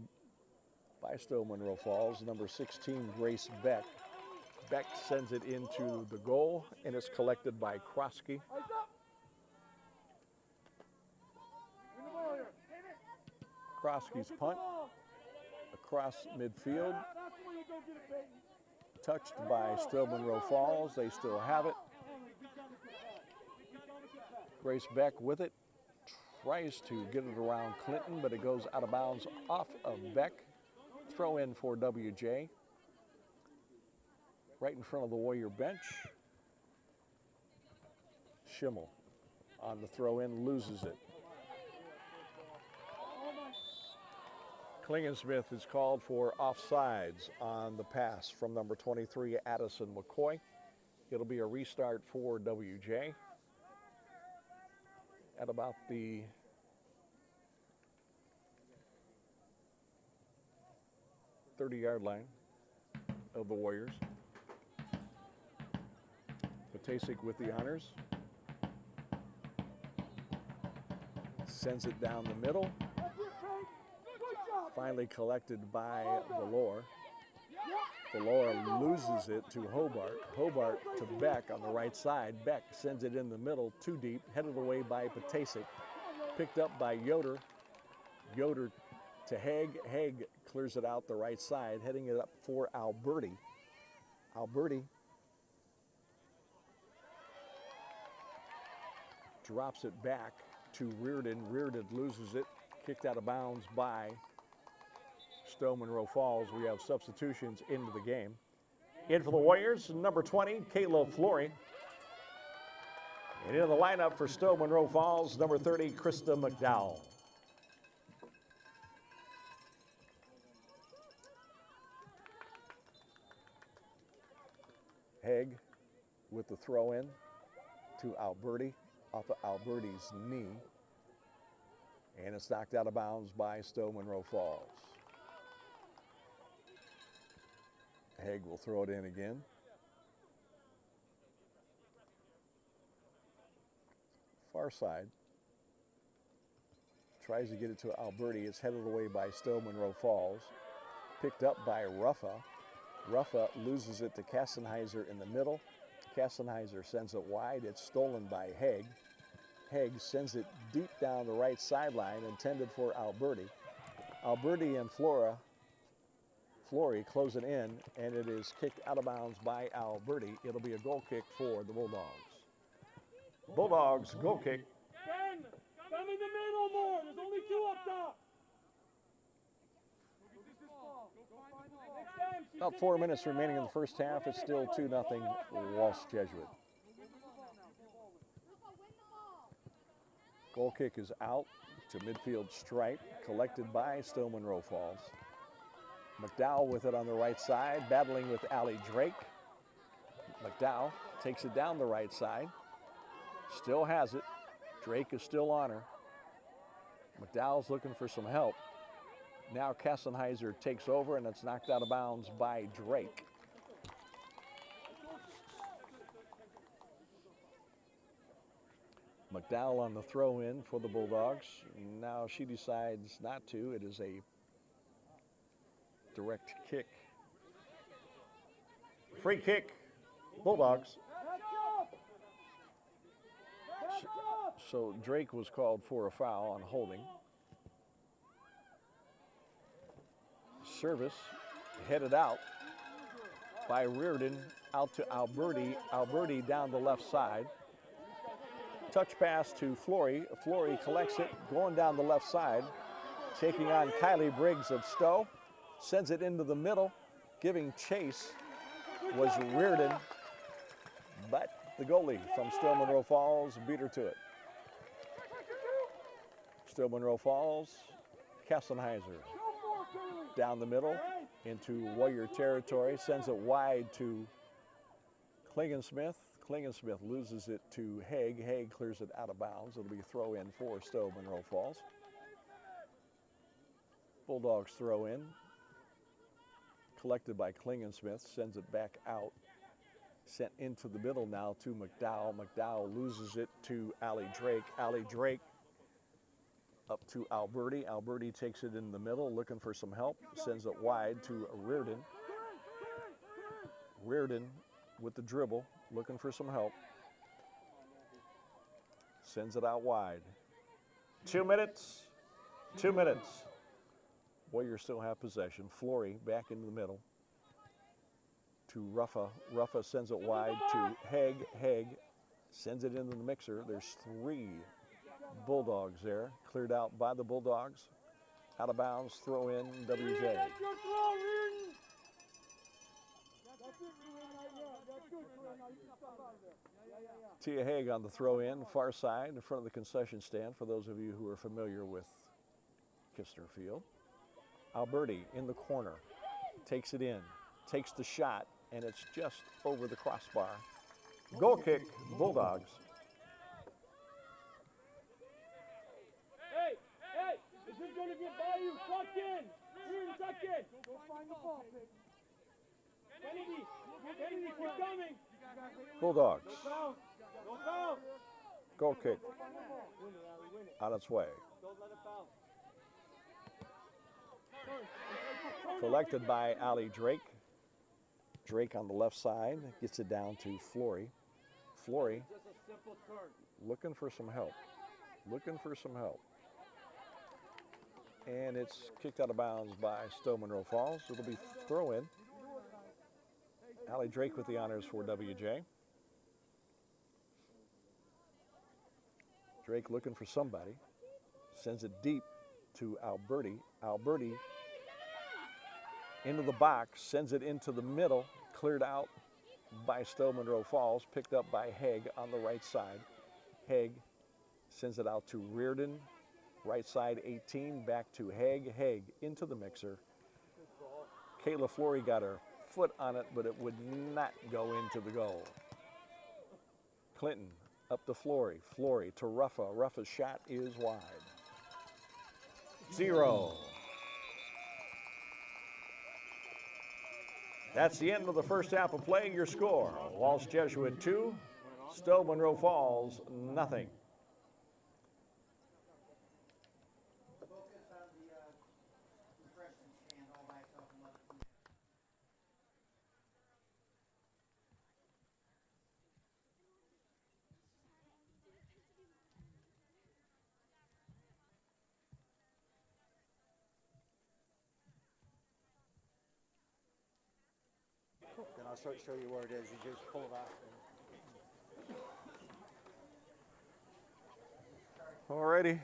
S9: by Stow Monroe Falls, number 16, Grace Beck. Beck sends it into the goal, and it's collected by Kroski. Kroski's punt across midfield. Touched by Stow Monroe Falls. They still have it. Grace Beck with it. Tries to get it around Clinton, but it goes out of bounds off of Beck. Throw in for WJ. Right in front of the Warrior bench. Schimmel on the throw in, loses it. Klingensmith is called for offsides on the pass from number 23, Addison McCoy. It'll be a restart for WJ at about the 30-yard line of the Warriors. Patasik with the honors. Sends it down the middle. Finally collected by Valor. Valor loses it to Hobart. Hobart to Beck on the right side. Beck sends it in the middle, too deep, headed away by Patasik. Picked up by Yoder. Yoder to Haig. Haig clears it out the right side, heading it up for Alberti. Alberti drops it back to Reardon. Reardon loses it, kicked out of bounds by Stow Monroe Falls. We have substitutions into the game. In for the Warriors, number 20, Kayla Flory. And in the lineup for Stow Monroe Falls, number 30, Krista McDowell. Haig with the throw in to Alberti off of Alberti's knee. And it's knocked out of bounds by Stow Monroe Falls. Haig will throw it in again. Far side. Tries to get it to Alberti. It's headed away by Stow Monroe Falls. Picked up by Ruffa. Ruffa loses it to Kastenheiser in the middle. Kastenheiser sends it wide. It's stolen by Haig. Haig sends it deep down the right sideline, intended for Alberti. Alberti and Flory close it in, and it is kicked out of bounds by Alberti. It'll be a goal kick for the Bulldogs. Bulldogs goal kick.
S3: Ben, come in the middle more. There's only two up top.
S9: About 4 minutes remaining in the first half. It's still 2-0 Walsh Jesuit. Goal kick is out to midfield stripe, collected by Stow Monroe Falls. McDowell with it on the right side, battling with Allie Drake. McDowell takes it down the right side, still has it. Drake is still on her. McDowell's looking for some help. Now Kastenheiser takes over, and it's knocked out of bounds by Drake. McDowell on the throw in for the Bulldogs. Now she decides not to. It is a direct kick. Free kick, Bulldogs. So Drake was called for a foul on holding. Service headed out by Reardon out to Alberti. Alberti down the left side. Touch pass to Flory. Flory collects it, going down the left side, taking on Kylie Briggs of Stow. Sends it into the middle. Giving chase was Reardon, but the goalie from Stow Monroe Falls beat her to it. Stow Monroe Falls, Kastenheiser down the middle into Warrior territory, sends it wide to Klingensmith. Klingensmith loses it to Haig. Haig clears it out of bounds. It'll be a throw in for Stow Monroe Falls. Bulldogs throw in. Collected by Klingensmith, sends it back out. Sent into the middle now to McDowell. McDowell loses it to Allie Drake. Allie Drake up to Alberti. Alberti takes it in the middle, looking for some help. Sends it wide to Reardon. Reardon with the dribble, looking for some help. Sends it out wide. 2 minutes. 2 minutes. Warriors still have possession. Flory back into the middle to Ruffa. Ruffa sends it wide to Haig. Haig sends it into the mixer. There's 3 Bulldogs there. Cleared out by the Bulldogs. Out of bounds, throw in, WJ. Tia Haig on the throw in, far side, in front of the concession stand, for those of you who are familiar with Kistner Field. Alberti in the corner, takes it in, takes the shot, and it's just over the crossbar. Goal kick, Bulldogs.
S3: Hey, is this going to get by you? Tuck in. Here, tuck in. Go find the ball, Pig. Kennedy, keep coming.
S9: Bulldogs.
S3: Go foul.
S9: Goal kick. On its way.
S3: Don't let it foul.
S9: Collected by Allie Drake. Drake on the left side gets it down to Flory. Flory looking for some help. Looking for some help. And it's kicked out of bounds by Stow Monroe Falls. It'll be throw in. Allie Drake with the honors for WJ. Drake looking for somebody. Sends it deep to Alberti. Alberti into the box, sends it into the middle, cleared out by Stow Monroe Falls, picked up by Haig on the right side. Haig sends it out to Reardon, right side 18, back to Haig. Haig into the mixer. Kayla Flory got her foot on it, but it would not go into the goal. Clinton up to Flory. Flory to Ruffa. Ruffa's shot is wide. 0. That's the end of the first half of play. Your score, Walsh Jesuit 2, Stow Monroe Falls nothing.
S8: Then I'll show you where it is. You just pull it off.
S9: Alrighty.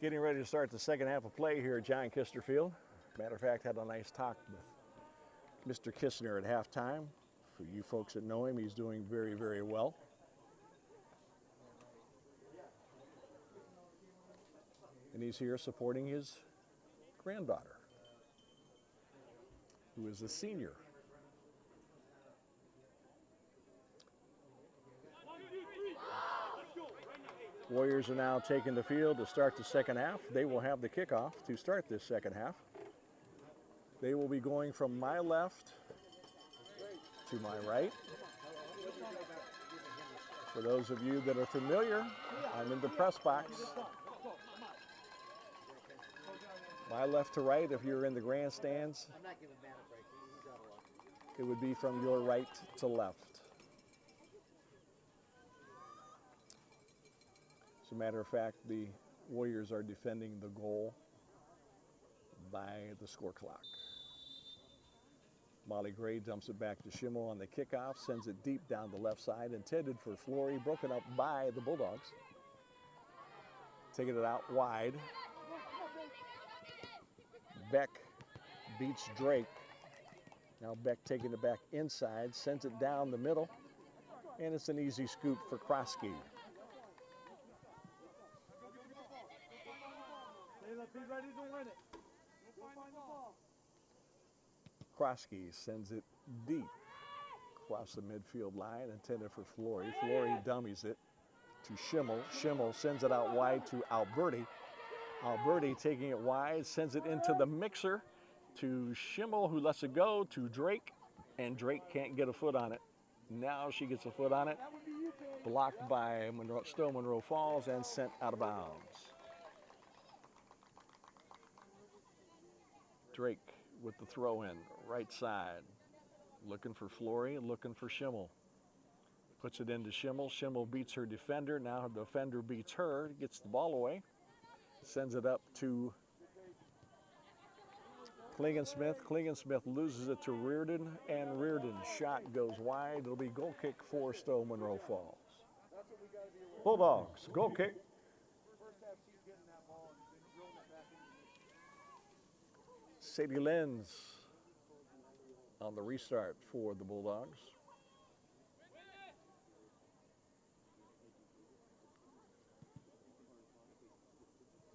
S9: Getting ready to start the second half of play here at John Kistner Field. Matter of fact, had a nice talk with Mr. Kistner at halftime. For you folks that know him, he's doing very, very well. And he's here supporting his granddaughter, who is a senior. Warriors are now taking the field to start the second half. They will have the kickoff to start this second half. They will be going from my left to my right. For those of you that are familiar, I'm in the press box. My left to right, if you're in the grandstands, it would be from your right to left. As a matter of fact, the Warriors are defending the goal by the score clock. Molly Gray dumps it back to Schimmel on the kickoff, sends it deep down the left side, intended for Flory, broken up by the Bulldogs. Taking it out wide. Beck beats Drake. Now Beck taking it back inside, sends it down the middle, and it's an easy scoop for Krosky.
S3: Be ready to win it. Go find the ball.
S9: Krosky sends it deep across the midfield line, intended for Flory. Flory dummies it to Schimmel. Schimmel sends it out wide to Alberti. Alberti taking it wide, sends it into the mixer to Schimmel, who lets it go to Drake, and Drake can't get a foot on it. Now she gets a foot on it, blocked by Stow Monroe Falls and sent out of bounds. Drake with the throw in, right side. Looking for Flory, looking for Schimmel. Puts it into Schimmel. Schimmel beats her defender. Now her defender beats her, gets the ball away. Sends it up to Klingensmith. Klingensmith loses it to Reardon, and Reardon's shot goes wide. It'll be goal kick for Stow Monroe Falls. Bulldogs, goal kick. Sadie Lenz on the restart for the Bulldogs.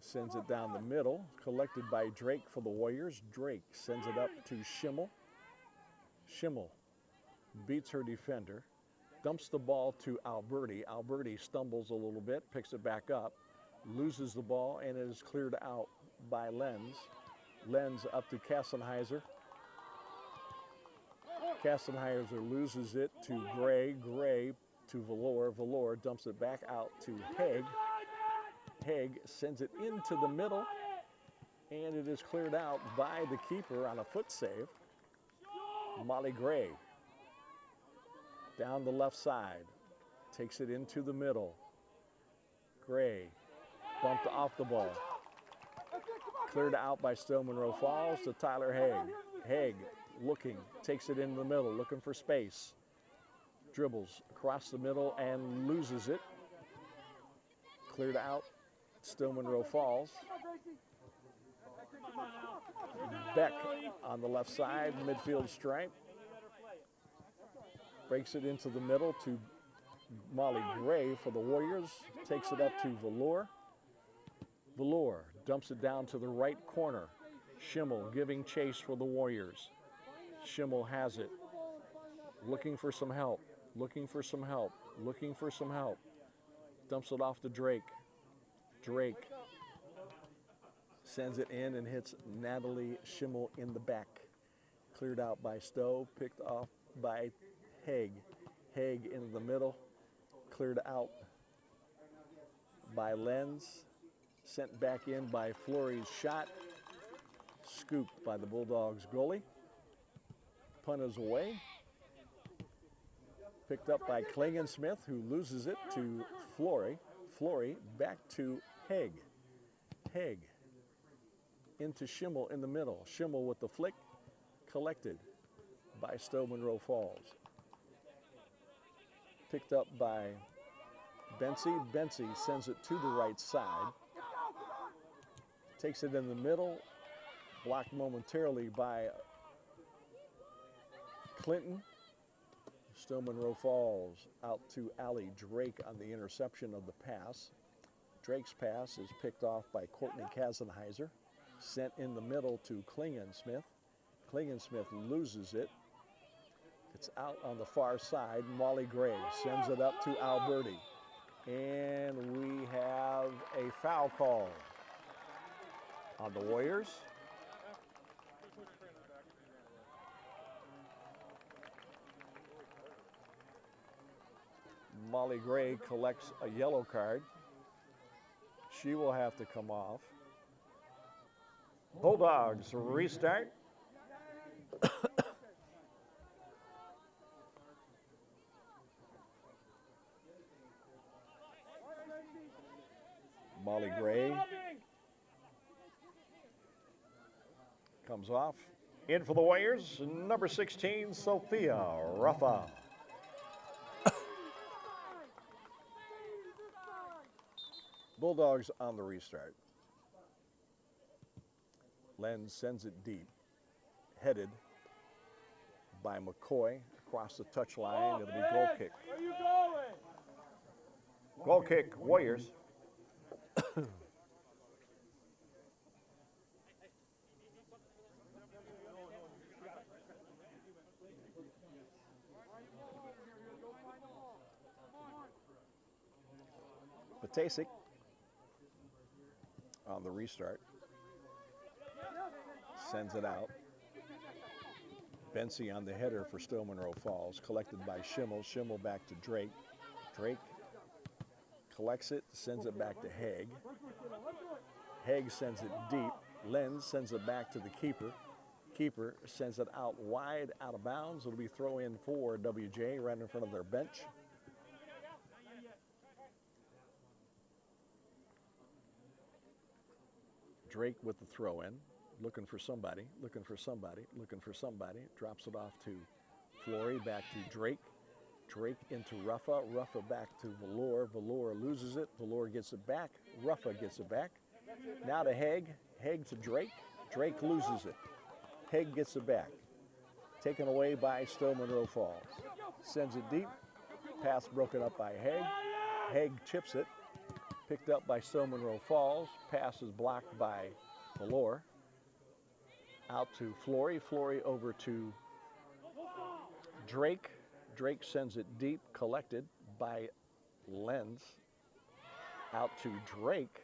S9: Sends it down the middle, collected by Drake for the Warriors. Drake sends it up to Schimmel. Schimmel beats her defender, dumps the ball to Alberti. Alberti stumbles a little bit, picks it back up, loses the ball, and it is cleared out by Lenz. Lenz up to Kassenheiser. Kassenheiser loses it to Gray. Gray to Valor. Valor dumps it back out to Haig. Haig sends it into the middle, and it is cleared out by the keeper on a foot save. Molly Gray down the left side, takes it into the middle. Gray bumped off the ball. Cleared out by Stow Monroe Falls to Tyler Haig. Haig looking, takes it into the middle, looking for space. Dribbles across the middle and loses it. Cleared out, Stow Monroe Falls. Beck on the left side, midfield stripe. Breaks it into the middle to Molly Gray for the Warriors. Takes it up to Valor. Velour dumps it down to the right corner. Schimmel giving chase for the Warriors. Schimmel has it. Looking for some help. Looking for some help. Looking for some help. Dumps it off to Drake. Drake sends it in and hits Natalie Schimmel in the back. Cleared out by Stow. Picked off by Haig. Haig into the middle. Cleared out by Lenz. Sent back in by Fleury's shot. Scooped by the Bulldogs goalie. Punt is away. Picked up by Klingensmith, who loses it to Fleury. Fleury back to Haig. Haig into Schimmel in the middle. Schimmel with the flick. Collected by Stow Monroe Falls. Picked up by Bency. Bency sends it to the right side. Takes it in the middle. Blocked momentarily by Clinton. Stow Monroe Falls out to Allie Drake on the interception of the pass. Drake's pass is picked off by Courtney Kasenheiser. Sent in the middle to Klingensmith. Klingensmith loses it. It's out on the far side. Molly Gray sends it up to Alberti. And we have a foul call on the Warriors. Molly Gray collects a yellow card. She will have to come off. Bulldogs restart. Molly Gray comes off. In for the Warriors, number 16, Sophia Ruffa. Bulldogs on the restart. Lenz sends it deep. Headed by McCoy across the touchline. It'll be goal kick.
S3: Where you going?
S9: Goal kick, Warriors. Patasic on the restart. Sends it out. Bency on the header for Stow Monroe Falls. Collected by Schimmel. Schimmel back to Drake. Drake collects it, sends it back to Haig. Haig sends it deep. Lenz sends it back to the keeper. Keeper sends it out wide, out of bounds. It'll be throw in for WJ right in front of their bench. Drake with the throw in, looking for somebody, looking for somebody, looking for somebody. Drops it off to Fleury, back to Drake. Drake into Ruffa. Ruffa back to Velour. Velour loses it. Velour gets it back. Ruffa gets it back. Now to Haig. Haig to Drake. Drake loses it. Haig gets it back. Taken away by Stow Monroe Falls. Sends it deep. Pass broken up by Haig. Haig chips it. Picked up by Stow Monroe Falls. Pass is blocked by Velour. Out to Fleury. Fleury over to Drake. Drake sends it deep, collected by Lenz. Out to Drake.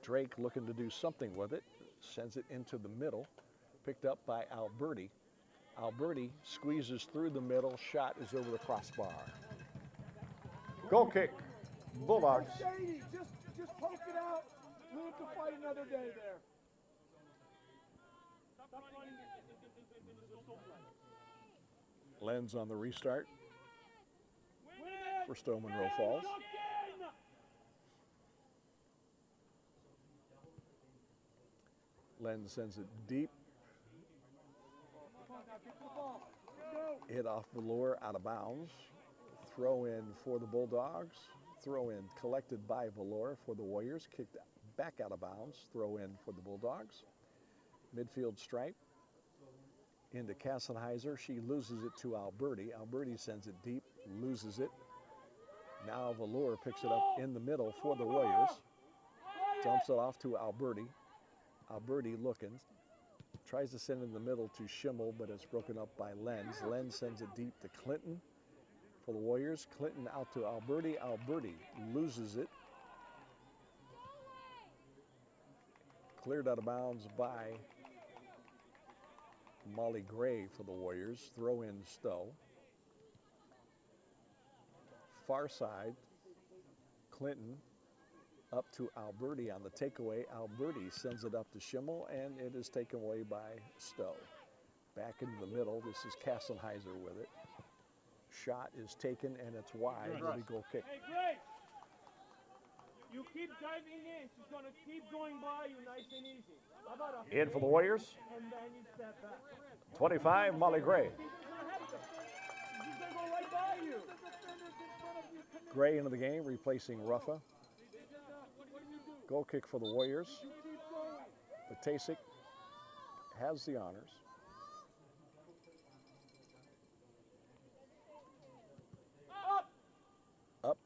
S9: Drake looking to do something with it. Sends it into the middle. Picked up by Alberti. Alberti squeezes through the middle. Shot is over the crossbar. Goal kick. Bulldogs.
S3: Just poke it out. We'll have to fight another day there.
S9: Lenz on the restart for Stow Monroe Falls. Lenz sends it deep. Hit off Velour, out of bounds. Throw in for the Bulldogs. Throw in collected by Velour for the Warriors. Kicked back out of bounds. Throw in for the Bulldogs. Midfield stripe. Into Kassenheiser. She loses it to Alberti. Alberti sends it deep, loses it. Now Velour picks it up in the middle for the Warriors. Dumps it off to Alberti. Alberti looking. Tries to send it in the middle to Schimmel, but it's broken up by Lenz. Lenz sends it deep to Clinton for the Warriors. Clinton out to Alberti. Alberti loses it. Cleared out of bounds by Molly Gray for the Warriors. Throw in Stow. Far side, Clinton up to Alberti on the takeaway. Alberti sends it up to Schimmel, and it is taken away by Stow. Back into the middle. This is Kassenheiser with it. Shot is taken, and it's wide. It'll be goal kick.
S3: Hey, Grace! You keep diving in. She's going to keep going by you nice and easy. How about a
S9: In for the Warriors.
S3: and then you step back.
S9: 25, Molly Gray.
S3: She's going to go right by you.
S9: Gray into the game, replacing Ruffa. Goal kick for the Warriors. Patasic has the honors. Up.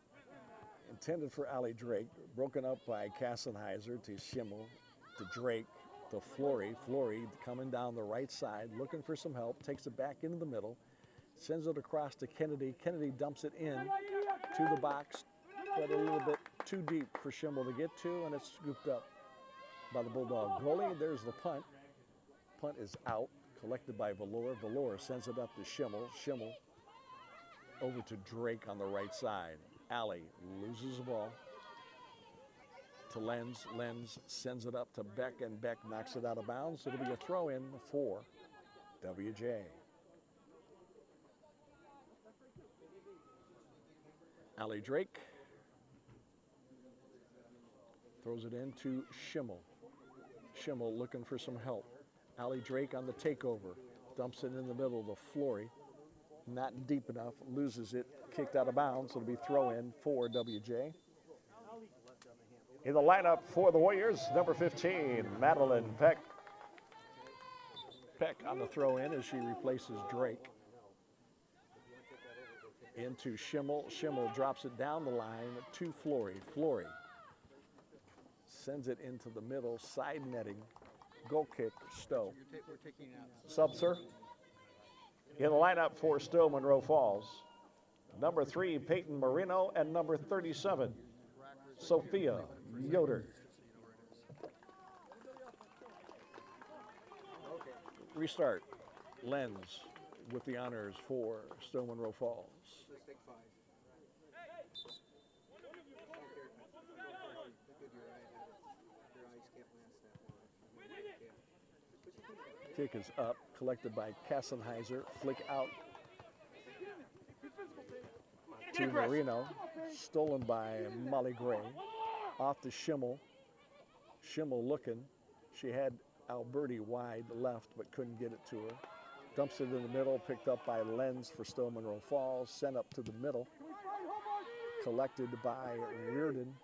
S9: Intended for Ali Drake. Broken up by Kassenheiser to Schimmel, to Drake, to Flory. Flory coming down the right side, looking for some help. Takes it back into the middle. Sends it across to Kennedy. Kennedy dumps it in to the box, but a little bit too deep for Schimmel to get to, and it's scooped up by the Bulldog goalie. There's the punt. Punt is out, collected by Valor. Valor sends it up to Schimmel. Schimmel over to Drake on the right side. Alley loses the ball to Lenz. Lenz sends it up to Beck, and Beck knocks it out of bounds. It'll be a throw-in for WJ. Ali Drake throws it into Schimmel. Schimmel looking for some help. Ali Drake on the takeover. Dumps it in the middle to Flory. Not deep enough. Loses it. Kicked out of bounds. It'll be throw-in for WJ. In the lineup for the Warriors, number 15, Madeline Peck. Peck on the throw-in as she replaces Drake. Into Schimmel. Schimmel drops it down the line to Flory. Flory sends it into the middle, side netting. Goal kick, Stow. Sub, sir. In the lineup for Stow Monroe Falls, number 3, Peyton Marino, and number 37, Sophia Yoder. Restart. Lenz with the honors for Stow Monroe Falls. Kick is up, collected by Kassenheiser. Flick out to Marino. Stolen by Molly Gray. Off to Schimmel. Schimmel looking. She had Alberti wide left, but couldn't get it to her. Dumps it in the middle, picked up by Lenz for Stow Monroe Falls. Sent up to the middle. Collected by Reardon.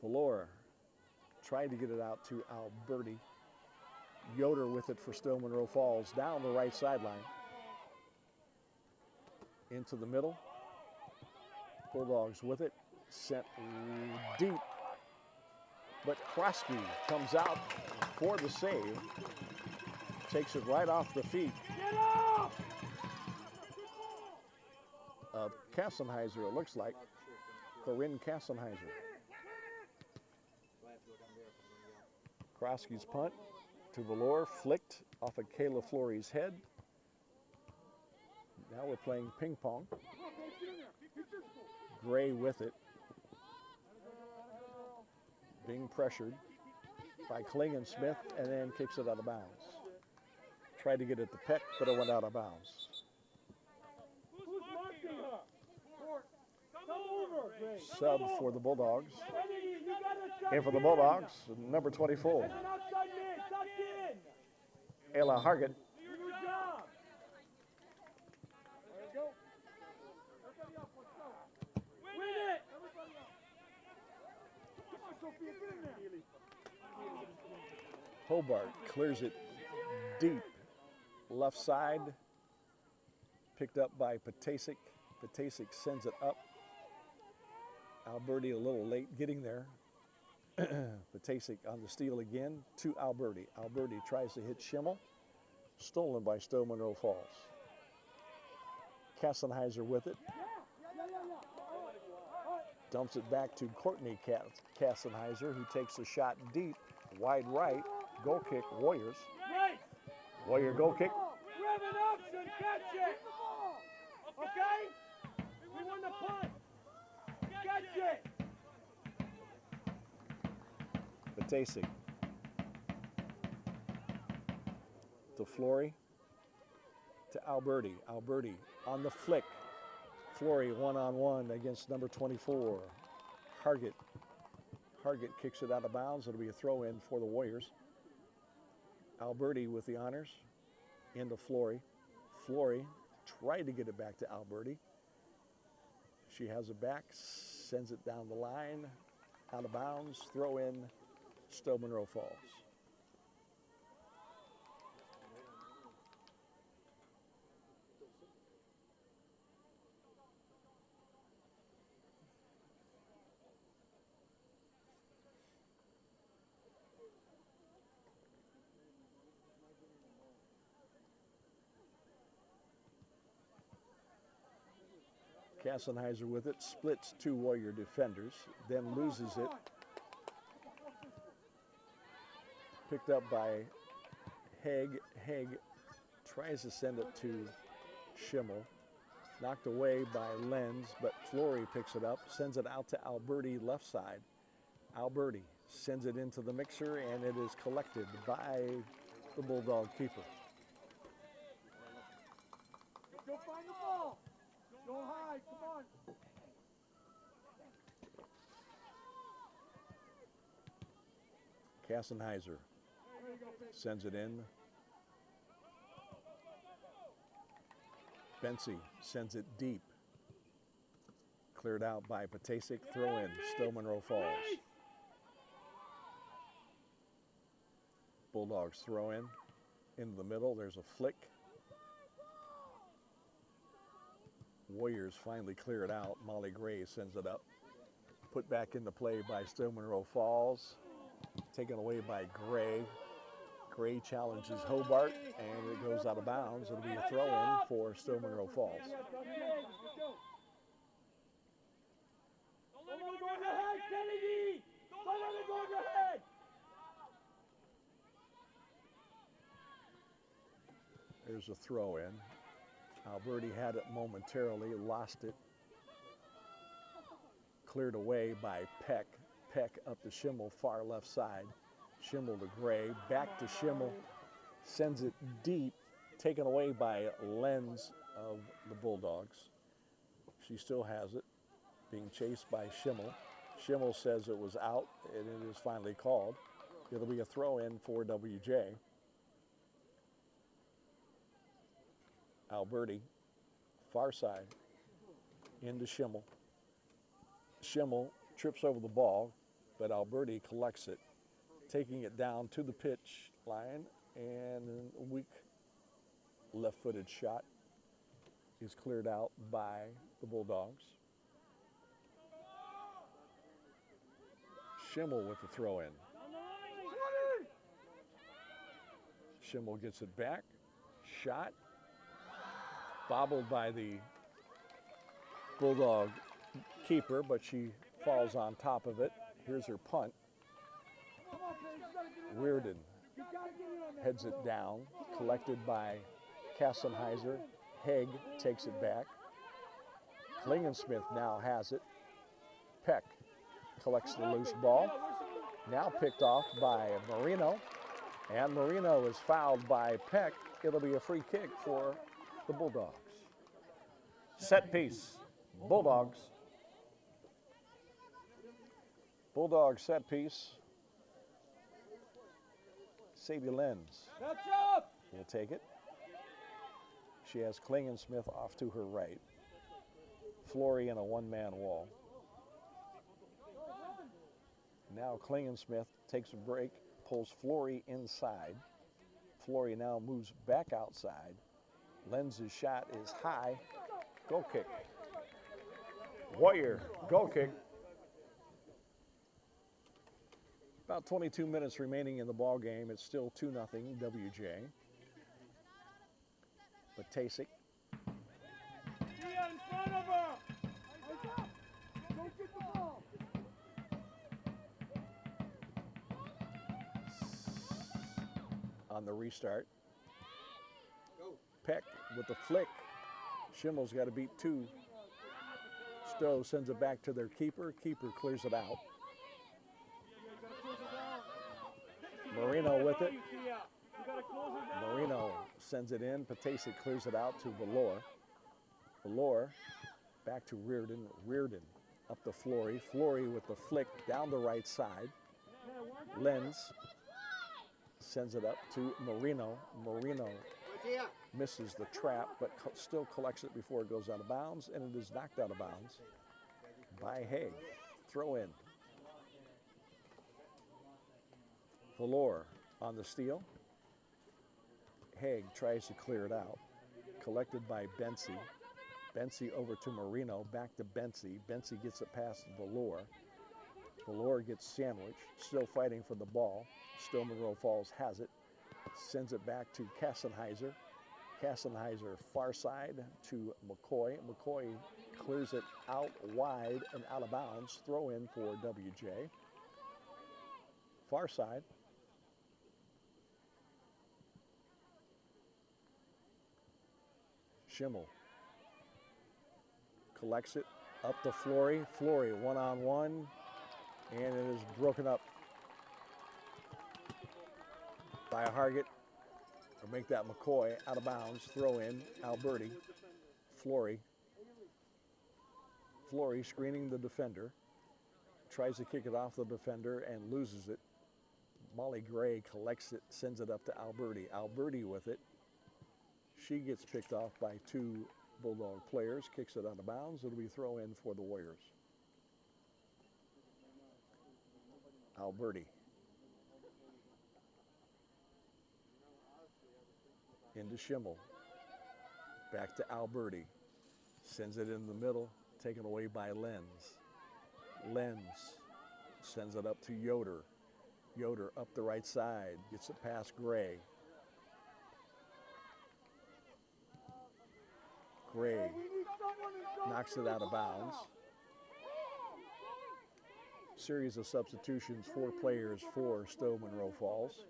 S9: Valor tried to get it out to Alberti. Yoder with it for Stow Monroe Falls. Down the right sideline. Into the middle. Bulldogs with it. Sent deep. But Krosky comes out for the save. Takes it right off the feet of Kassenheiser, it looks like. Corinne Kassenheiser. Krosky's punt to Valor, flicked off of Kayla Flory's head. Now we're playing ping pong. Gray with it. Being pressured by Klingensmith, and then kicks it out of bounds. Tried to get it to Peck, but it went out of bounds.
S3: Who's marking her? Come over, Grace.
S9: Sub for the Bulldogs.
S3: Kennedy, you gotta
S9: In for the Bulldogs, number 24,
S3: That's an outside man. Tuck in.
S9: Ayla Hargett.
S3: Do your job. There you go. Win it. Come on, Sophia, get in there.
S9: Hobart clears it deep. Left side. Picked up by Patasic. Patasic sends it up Alberti a little late getting there. Patasic on the steal again to Alberti. Alberti tries to hit Schimmel. Stolen by Stow Monroe Falls. Kassenheiser with it. Dumps it back to Courtney Kassenheiser, who takes a shot deep, wide right. Goal kick, Warriors. Warrior goal kick.
S3: We have an option, catch it! Okay? We won the punt! Catch it!
S9: Patasic. To Flory. To Alberti. Alberti on the flick. Flory one-on-one against number 24. Hargett. Hargett kicks it out of bounds. It'll be a throw-in for the Warriors. Alberti with the honors. Into Flory. Flory tried to get it back to Alberti. She has it back, sends it down the line, out of bounds, throw in, Stow Monroe Falls. Kassenheiser with it, splits two Warrior defenders, then loses it. Picked up by Haig. Haig tries to send it to Schimmel. Knocked away by Lenz, but Flory picks it up, sends it out to Alberti left side. Alberti sends it into the mixer, and it is collected by the Bulldog keeper.
S3: Go find the ball! Go high, come on!
S9: Kassenheiser sends it in. Bensey sends it deep. Cleared out by Patasic. Throw in, Stow Monroe Falls. Bulldogs throw in. Into the middle, there's a flick. Warriors finally clear it out. Molly Gray sends it up. Put back into play by Stow Monroe Falls. Taken away by Gray. Gray challenges Hobart, and it goes out of bounds. It'll be a throw-in for Stow Monroe Falls.
S3: Don't let it go in your head, Kennedy! Don't let it go in your head!
S9: There's a throw-in. Alberti had it momentarily, lost it. Cleared away by Peck. Peck up to Schimmel, far left side. Schimmel to Gray, back to Schimmel, sends it deep, taken away by Lenz of the Bulldogs. She still has it, being chased by Schimmel. Schimmel says it was out, and it is finally called. It'll be a throw-in for WJ. Alberti, far side, into Schimmel. Schimmel trips over the ball, but Alberti collects it, taking it down to the pitch line, and a weak left-footed shot is cleared out by the Bulldogs. Schimmel with the throw-in. Schimmel gets it back, shot, bobbled by the Bulldog keeper, but she falls on top of it. Here's her punt. Reardon heads it down, collected by Kassenheiser. Haig takes it back. Klingensmith now has it. Peck collects the loose ball. Now picked off by Marino. And Marino is fouled by Peck. It'll be a free kick for the Bulldogs. Set piece, Bulldogs. Bulldog set piece. Sadie Lenz will take it. She has Klingensmith off to her right. Flory in a one-man wall. Now Klingensmith takes a break, pulls Flory inside. Flory now moves back outside. Lenz's shot is high. Goal kick. Warrior, goal kick. About 22 minutes remaining in the ball game. It's still 2-0 WJ. Patasic.
S3: In front of her. Don't get the ball.
S9: On the restart. Peck with the flick. Schimmel's got to beat 2. Stow sends it back to their keeper. Keeper clears it out. Marino with it. Marino sends it in. Patasic clears it out to Valor. Valor back to Reardon. Reardon up to Flory. Flory with the flick down the right side. Lenz sends it up to Marino. Marino misses the trap, but still collects it before it goes out of bounds, and it is knocked out of bounds by Haig. Throw in. Valor on the steal. Haig tries to clear it out. Collected by Bensi. Bensi over to Marino, back to Bensi. Bensi gets it past Valor. Valor gets sandwiched, still fighting for the ball. Stow Monroe Falls has it. Sends it back to Kassenheiser. Kassenheiser far side to McCoy. McCoy clears it out wide and out of bounds. Throw in for WJ. Far side. Schimmel collects it up to Flory. Flory one-on-one, and it is broken up by a Hargett. Or make that McCoy out of bounds. Throw in Alberti. Flory. Flory screening the defender. Tries to kick it off the defender and loses it. Molly Gray collects it, sends it up to Alberti. Alberti with it. She gets picked off by 2 Bulldog players, kicks it out of bounds. It'll be throw in for the Warriors. Alberti. Into Schimmel. Back to Alberti. Sends it in the middle, taken away by Lenz. Lenz sends it up to Yoder. Yoder up the right side, gets it past Gray. Gray knocks it out of bounds. Series of substitutions, 4 players for Stow Monroe Falls.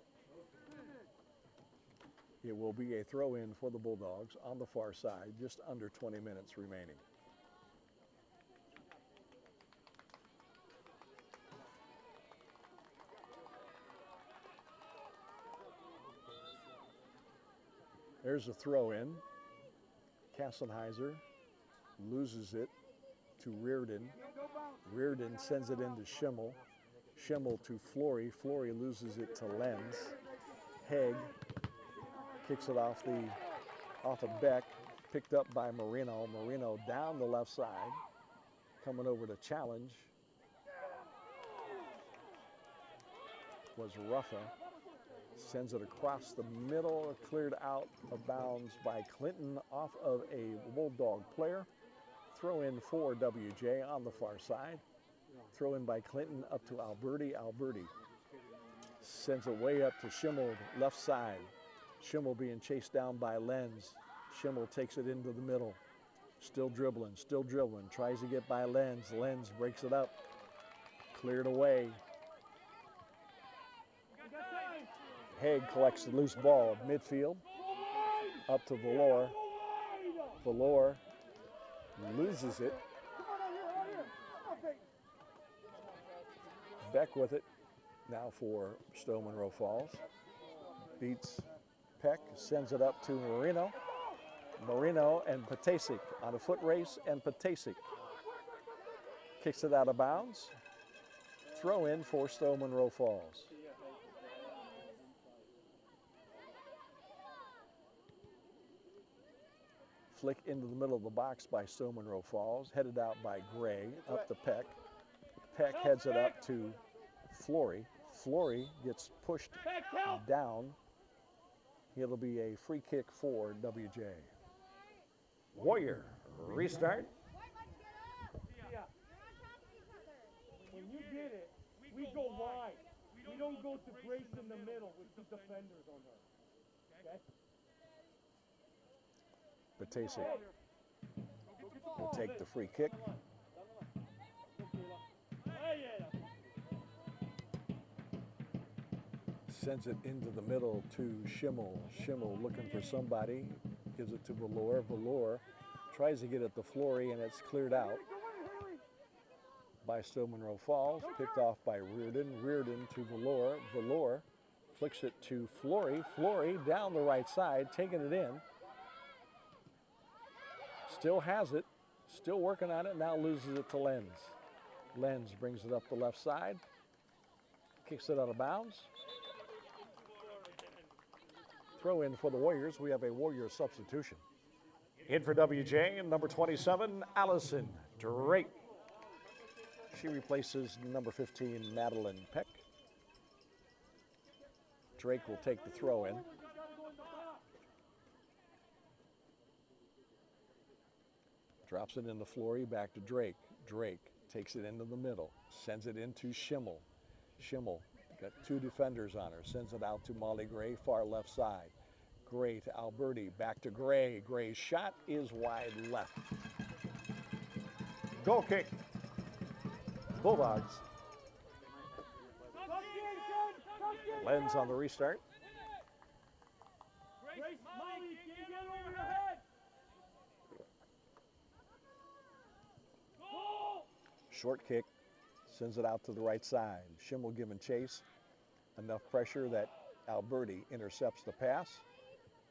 S9: It will be a throw-in for the Bulldogs on the far side, just under 20 minutes remaining. There's a throw-in. Kassenheiser loses it to Reardon. Reardon sends it into Schimmel. Schimmel to Flory. Flory loses it to Lenz. Haig kicks it off of Beck, picked up by Marino. Marino down the left side, coming over to challenge was Ruffa. Sends it across the middle, cleared out of bounds by Clinton off of a Bulldog player. Throw in for WJ on the far side. Throw in by Clinton up to Alberti. Alberti sends it way up to Schimmel, left side. Schimmel being chased down by Lenz. Schimmel takes it into the middle. Still dribbling, tries to get by Lenz. Lenz breaks it up, cleared away. Haig collects the loose ball at midfield, up to Valor. Valor loses it. Beck with it, now for Stow Monroe Falls. Beats Peck, sends it up to Marino. Marino and Patasic on a foot race, and Patasic kicks it out of bounds. Throw in for Stow Monroe Falls. Flick into the middle of the box by Stow Monroe Falls, headed out by Gray, up to Peck. Peck heads it up to Flory. Flory gets pushed down. It'll be a free kick for WJ. Warrior, restart.
S3: When you get it, we go wide. We don't go to Grace in the middle with two defenders on her. Okay?
S9: Batasic will take the free kick. Sends it into the middle to Schimmel. Schimmel looking for somebody. Gives it to Valor. Valor tries to get it to Flory, and it's cleared out by Stow Monroe Falls. Picked off by Reardon. Reardon to Valor. Valor flicks it to Flory. Flory down the right side, taking it in. Still has it. Still working on it. Now loses it to Lenz. Lenz brings it up the left side. Kicks it out of bounds. Throw in for the Warriors. We have a Warrior substitution. In for WJ, number 27, Allison Drake. She replaces number 15, Madeline Peck. Drake will take the throw in. Drops it into Flory, back to Drake. Drake takes it into the middle, sends it into Schimmel. Schimmel got two defenders on her, sends it out to Molly Gray, far left side. Gray to Alberti, back to Gray. Gray's shot is wide left. Goal kick. Bulldogs. Lenz on the restart.
S3: Grace, Molly, can you get over your head? Goal!
S9: Short kick, sends it out to the right side. Schimmel giving chase. Enough pressure that Alberti intercepts the pass.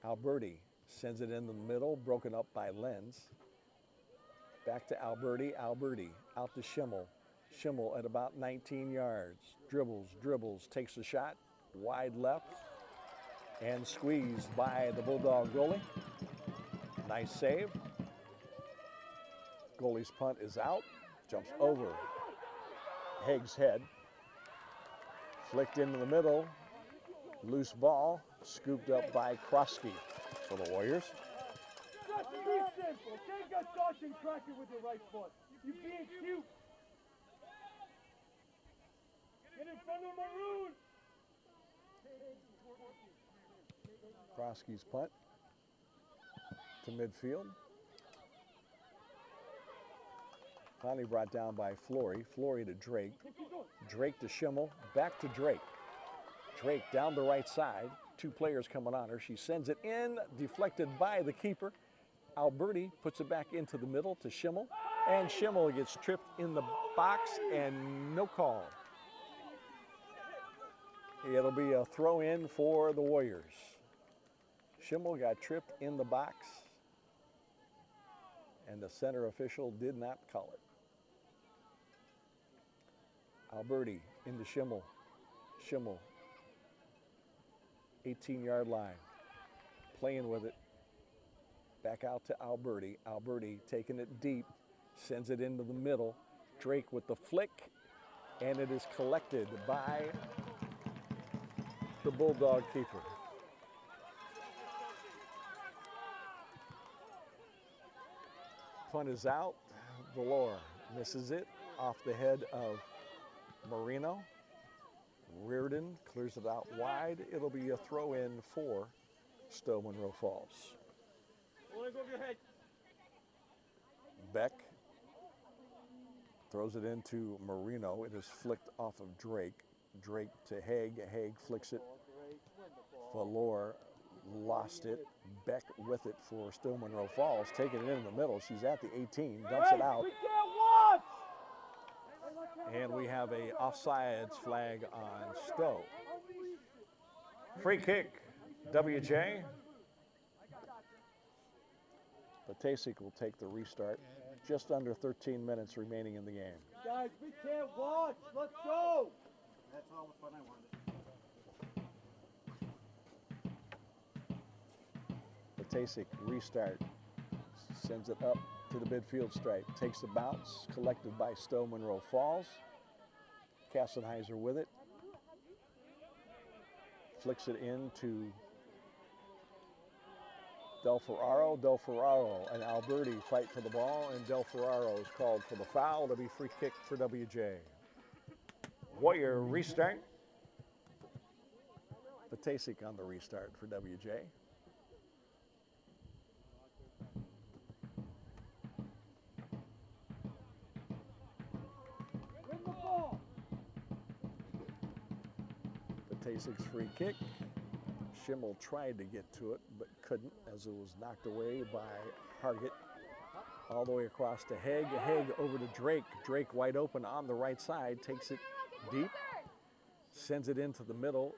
S9: Alberti sends it in the middle, broken up by Lenz. Back to Alberti. Alberti out to Schimmel. Schimmel at about 19 yards. Dribbles, takes the shot. Wide left. And squeezed by the Bulldog goalie. Nice save. Goalie's punt is out. Jumps over Haig's head. Flicked into the middle. Loose ball. Scooped up by Krosky for the Warriors.
S3: Just be simple. Take a touch and crack it with your right foot. You're being cute. Get in front of Maroon.
S9: Krosky's punt to midfield. Finally brought down by Flory. Flory to Drake. Drake to Schimmel. Back to Drake. Drake down the right side. Two players coming on her. She sends it in, deflected by the keeper. Alberti puts it back into the middle to Schimmel. And Schimmel gets tripped in the box and no call. It'll be a throw in for the Warriors. Schimmel got tripped in the box and the center official did not call it. Alberti into Schimmel. Schimmel, 18-yard line, playing with it. Back out to Alberti. Alberti taking it deep, sends it into the middle. Drake with the flick, and it is collected by the Bulldog keeper. Punt is out. Valor misses it off the head of Marino. Reardon clears it out wide. It'll be a throw in for Stow Monroe Falls. Beck throws it into Marino. It is flicked off of Drake. Drake to Haig. Haig flicks it. Valor lost it. Beck with it for Stow Monroe Falls, taking it in the middle. She's at the 18, dumps it out. And we have a offsides flag on Stow. Free kick, WJ. Batasic will take the restart. Just under 13 minutes remaining in the game.
S3: Guys, we can't watch. Let's go.
S8: That's all the fun I wanted.
S9: Batasic restart. Sends it up to the midfield stripe. Takes the bounce. Collected by Stow Monroe Falls. Kassenheiser with it. Flicks it into Del Ferraro. Del Ferraro and Alberti fight for the ball, and Del Ferraro is called for the foul. It'll be free kick for WJ. Warrior restart. Patasik on the restart for WJ. Patasik's free kick. Schimmel tried to get to it, but couldn't as it was knocked away by Hargett. All the way across to Haig. Haig over to Drake. Drake wide open on the right side, takes it deep, sends it into the middle.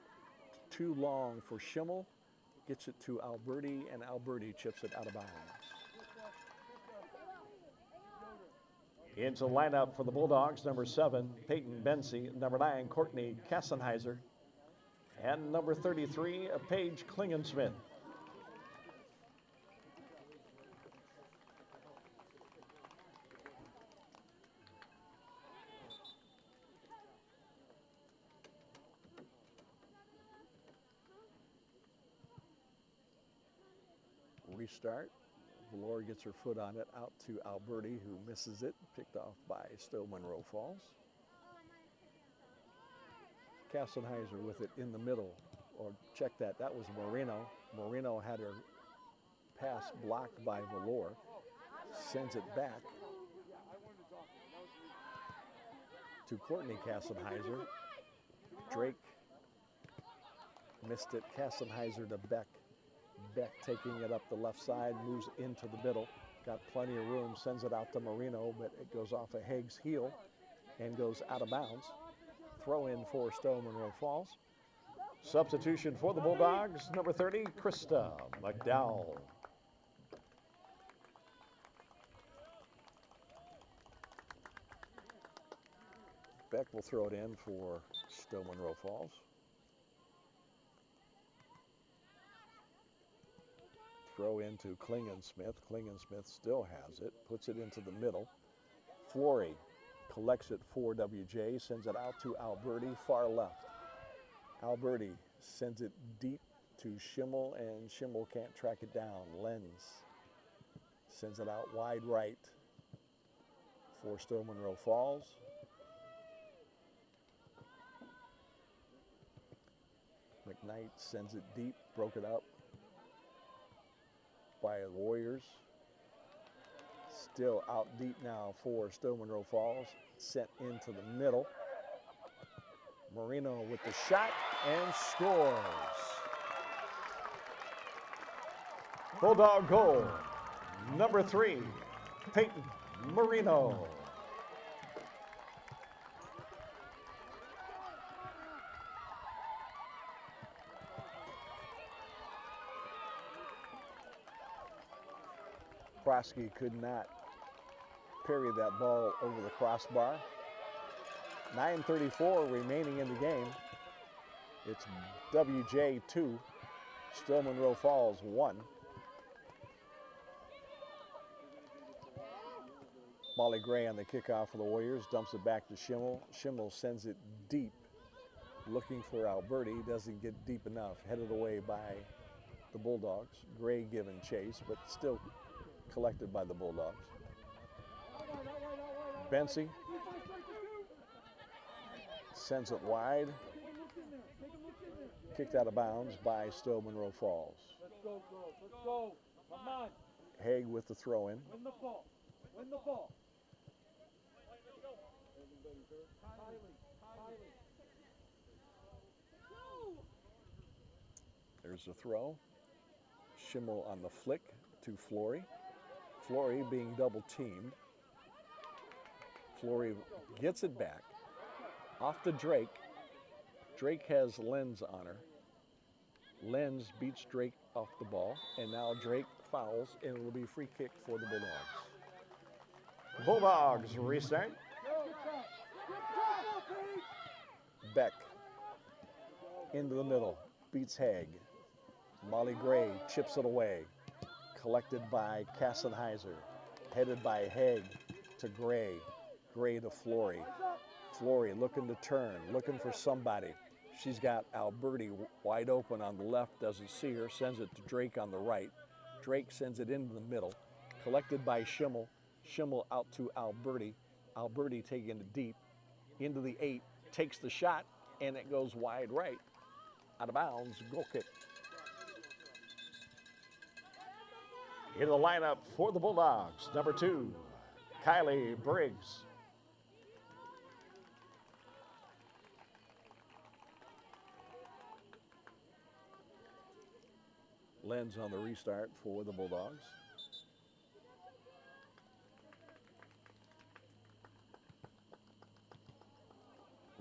S9: Too long for Schimmel. Gets it to Alberti, and Alberti chips it out of bounds. Into lineup for the Bulldogs, number 7, Peyton Bensi, number 9, Courtney Kassenheiser, and number 33, Paige Klingensmith. Restart. Valor gets her foot on it, out to Alberti, who misses it, picked off by Stow Monroe Falls. Kassenheiser with it in the middle, or check that, that was Moreno. Moreno had her pass blocked by Valor, sends it back to Courtney Kassenheiser. Drake missed it, Kassenheiser to Beck. Beck taking it up the left side, moves into the middle, got plenty of room, sends it out to Marino, but it goes off of Haig's heel and goes out of bounds. Throw in for Stow Monroe Falls. Substitution for the Bulldogs, number 30, Krista McDowell. Beck will throw it in for Stow Monroe Falls. Throw into Klingensmith. Klingensmith still has it, puts it into the middle. Flory collects it for WJ, sends it out to Alberti, far left. Alberti sends it deep to Schimmel, and Schimmel can't track it down. Lenz sends it out wide right for Stow Monroe Falls. McKnight sends it deep, broke it up by the Warriors. Still out deep now for Stow Monroe Falls. Sent into the middle. Marino with the shot and scores. Bulldog goal, number 3, Peyton Marino. Krosky could not parry that ball over the crossbar. 9:34 remaining in the game. It's WJ 2, Stow Monroe Falls 1. Molly Gray on the kickoff for the Warriors, dumps it back to Schimmel. Schimmel sends it deep, looking for Alberti, doesn't get deep enough, headed away by the Bulldogs. Gray giving chase, but still collected by the Bulldogs. Bensi sends it wide, kicked out of bounds by Stow Monroe Falls.
S3: Let's go, girls. Let's go. Come on.
S9: Haig with the throw in.
S3: Win the ball. Win the ball.
S9: There's the throw. Schimmel on the flick to Flory. Flory being double teamed. Flory gets it back off to Drake. Drake has Lenz on her. Lenz beats Drake off the ball, and now Drake fouls, and it will be free kick for the Bulldogs. Bulldogs restart. Beck into the middle, beats Haig. Molly Gray chips it away, collected by Kassenheiser, headed by Haig to Gray. Gray to Flory. Flory looking to turn, looking for somebody. She's got Alberti wide open on the left, doesn't see her, sends it to Drake on the right. Drake sends it into the middle, collected by Schimmel. Schimmel out to Alberti. Alberti taking it deep into the 8, takes the shot, and it goes wide right. Out of bounds, goal kick. In the lineup for the Bulldogs, number 2, Kylie Briggs. Lenz on the restart for the Bulldogs.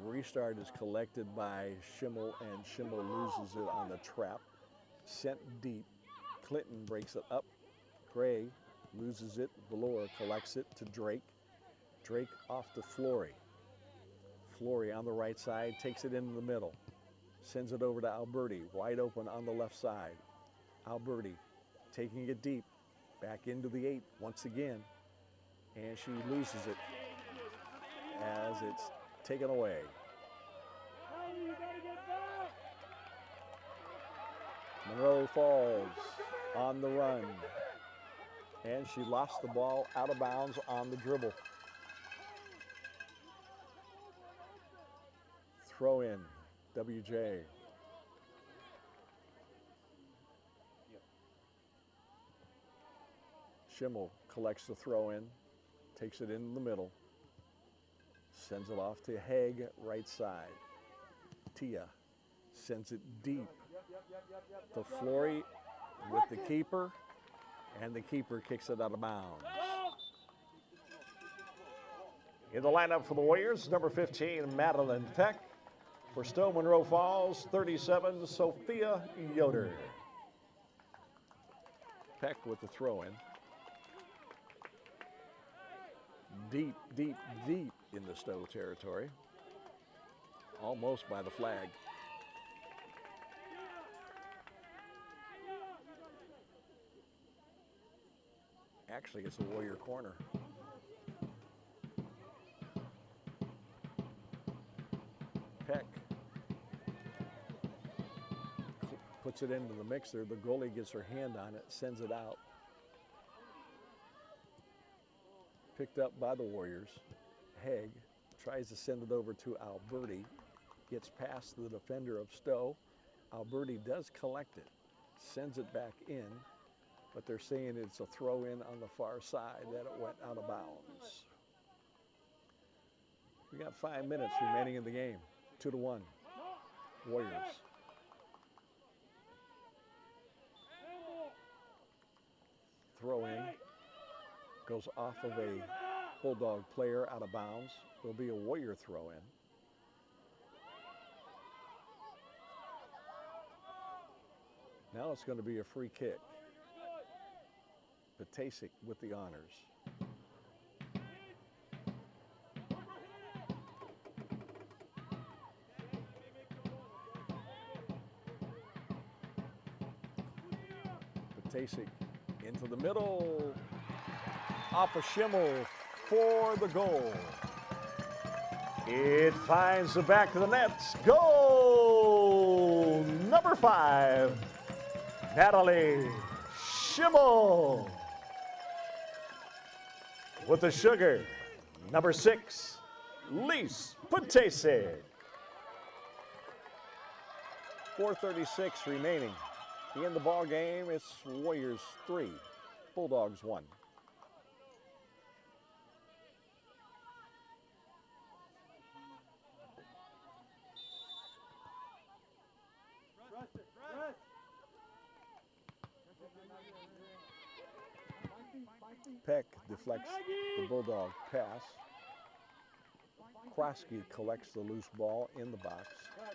S9: Restart is collected by Schimmel, and Schimmel loses it on the trap. Sent deep. Clinton breaks it up. Gray loses it. Valor collects it to Drake. Drake off to Flory. Flory on the right side takes it into the middle. Sends it over to Alberti, wide open on the left side. Alberti taking it deep. Back into the 8 once again. And she loses it as it's taken away. Monroe Falls on the run. And she lost the ball out of bounds on the dribble. Throw in, WJ. Schimmel collects the throw in, takes it in the middle, sends it off to Haig, right side. Tia sends it deep to Flory with the keeper, and the keeper kicks it out of bounds. In the lineup for the Warriors, number 15, Madeline Peck. For Stow Monroe Falls, 37, Sophia Yoder. Peck with the throw in. Deep, deep, deep in the Stow territory. Almost by the flag. Actually, it's a Warrior corner. Peck puts it into the mixer. The goalie gets her hand on it, sends it out. Picked up by the Warriors. Haig tries to send it over to Alberti. Gets past the defender of Stow. Alberti does collect it. Sends it back in. But they're saying it's a throw in on the far side, that it went out of bounds. We got 5 minutes remaining in the game. 2-1. Warriors. Throw in. Goes off of a Bulldog player out of bounds. There'll be a Warrior throw in. Now it's going to be a free kick. Patasic with the honors. Patasic into the middle. Off of Schimmel for the goal. It finds the back of the nets. Goal number 5, Natalie Schimmel. With the sugar, number 6, Lise Patasic. 4:36 remaining. In the ball game, it's Warriors 3, Bulldogs 1. Peck deflects the Bulldog pass. Krosky collects the loose ball in the box.
S3: Come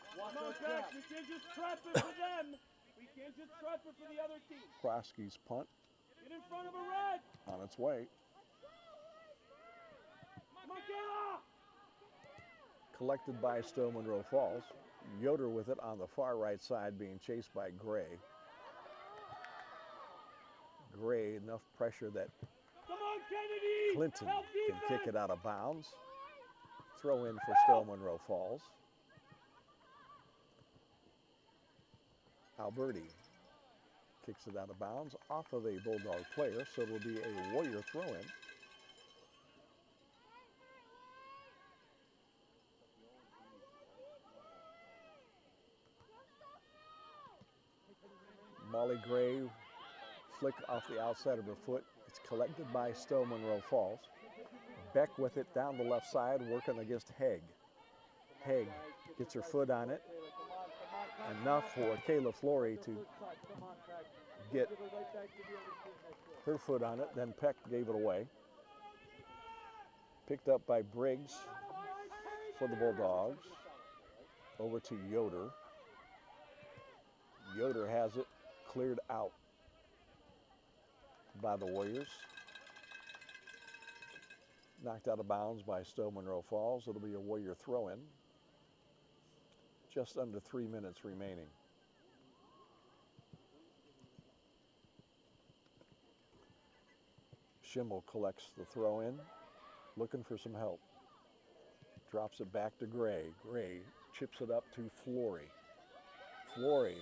S3: on, Peck, we can't just trap it for them. We can't just trap it for the other team.
S9: Krosky's punt.
S3: Get in front of a red.
S9: On its way.
S3: Come on, Kayla.
S9: Collected by Stow Monroe Falls. Yoder with it on the far right side, being chased by Gray. Gray, enough pressure that Clinton can kick it out of bounds. Throw in for Stow Monroe Falls. Alberti kicks it out of bounds off of a Bulldog player, so it'll be a Warrior throw in. Molly Gray, flick off the outside of her foot. It's collected by Stow Monroe Falls. Beck with it down the left side, working against Haig. Haig gets her foot on it. Enough for Kayla Flory to get her foot on it. Then Peck gave it away. Picked up by Briggs for the Bulldogs. Over to Yoder. Yoder has it cleared out by the Warriors. Knocked out of bounds by Stow Monroe Falls. It'll be a Warrior throw-in. Just under 3 minutes remaining. Schimmel collects the throw-in, looking for some help. Drops it back to Gray. Gray chips it up to Flory. Flory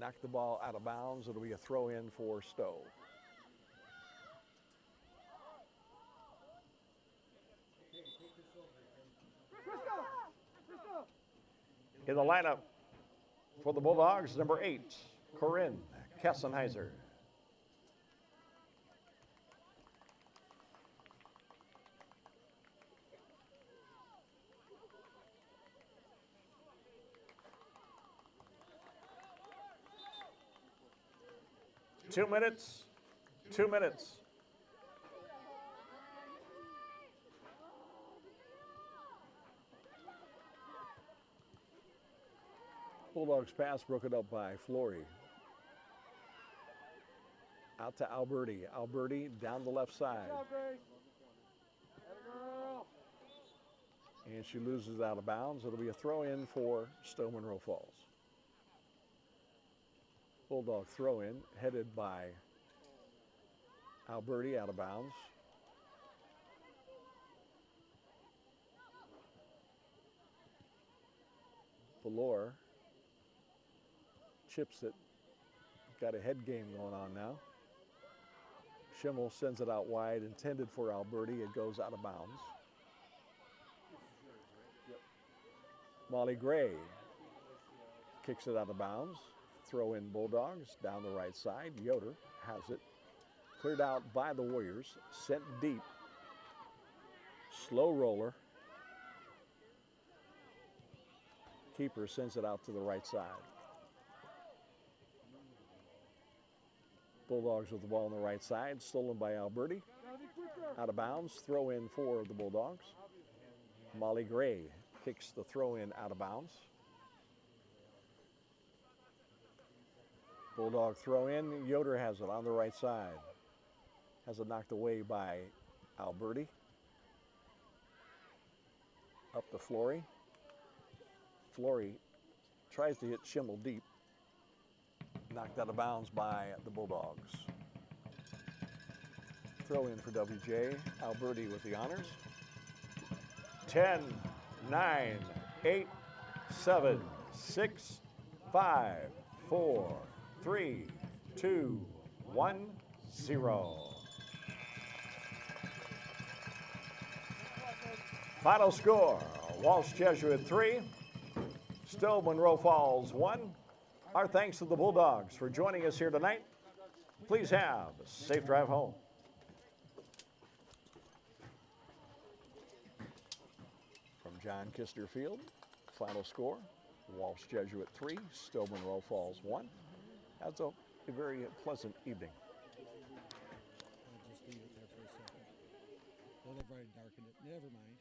S9: knocked the ball out of bounds. It'll be a throw-in for Stow. In the lineup for the Bulldogs, number 8, Corinne Kessenheiser. Two minutes. Bulldogs pass broken up by Flory. Out to Alberti. Alberti down the left side. And she loses out of bounds. It'll be a throw-in for Stow Monroe Falls. Bulldog throw-in headed by Alberti out of bounds. Valor chips it. Got a head game going on now. Schimmel sends it out wide, intended for Alberti. It goes out of bounds. Molly Gray kicks it out of bounds. Throw in Bulldogs down the right side. Yoder has it. Cleared out by the Warriors. Sent deep. Slow roller. Keeper sends it out to the right side. Bulldogs with the ball on the right side. Stolen by Alberti. Out of bounds. Throw in for the Bulldogs. Molly Gray kicks the throw in out of bounds. Bulldog throw in. Yoder has it on the right side. Has it knocked away by Alberti. Up to Flory. Flory tries to hit Schimmel deep. Knocked out of bounds by the Bulldogs. Throw in for WJ. Alberti with the honors. 10, 9, 8, 7, 6, 5, 4, 3, 2, 1, 0. Final score, Walsh Jesuit 3, Stow Monroe Falls 1. Our thanks to the Bulldogs for joining us here tonight. Please have a safe drive home. From John Kistner Field, final score, Walsh Jesuit 3, Stow Monroe Falls 1. That's a very pleasant evening.
S2: I'll just leave it there for a second. Well, they've already darkened it. Never mind.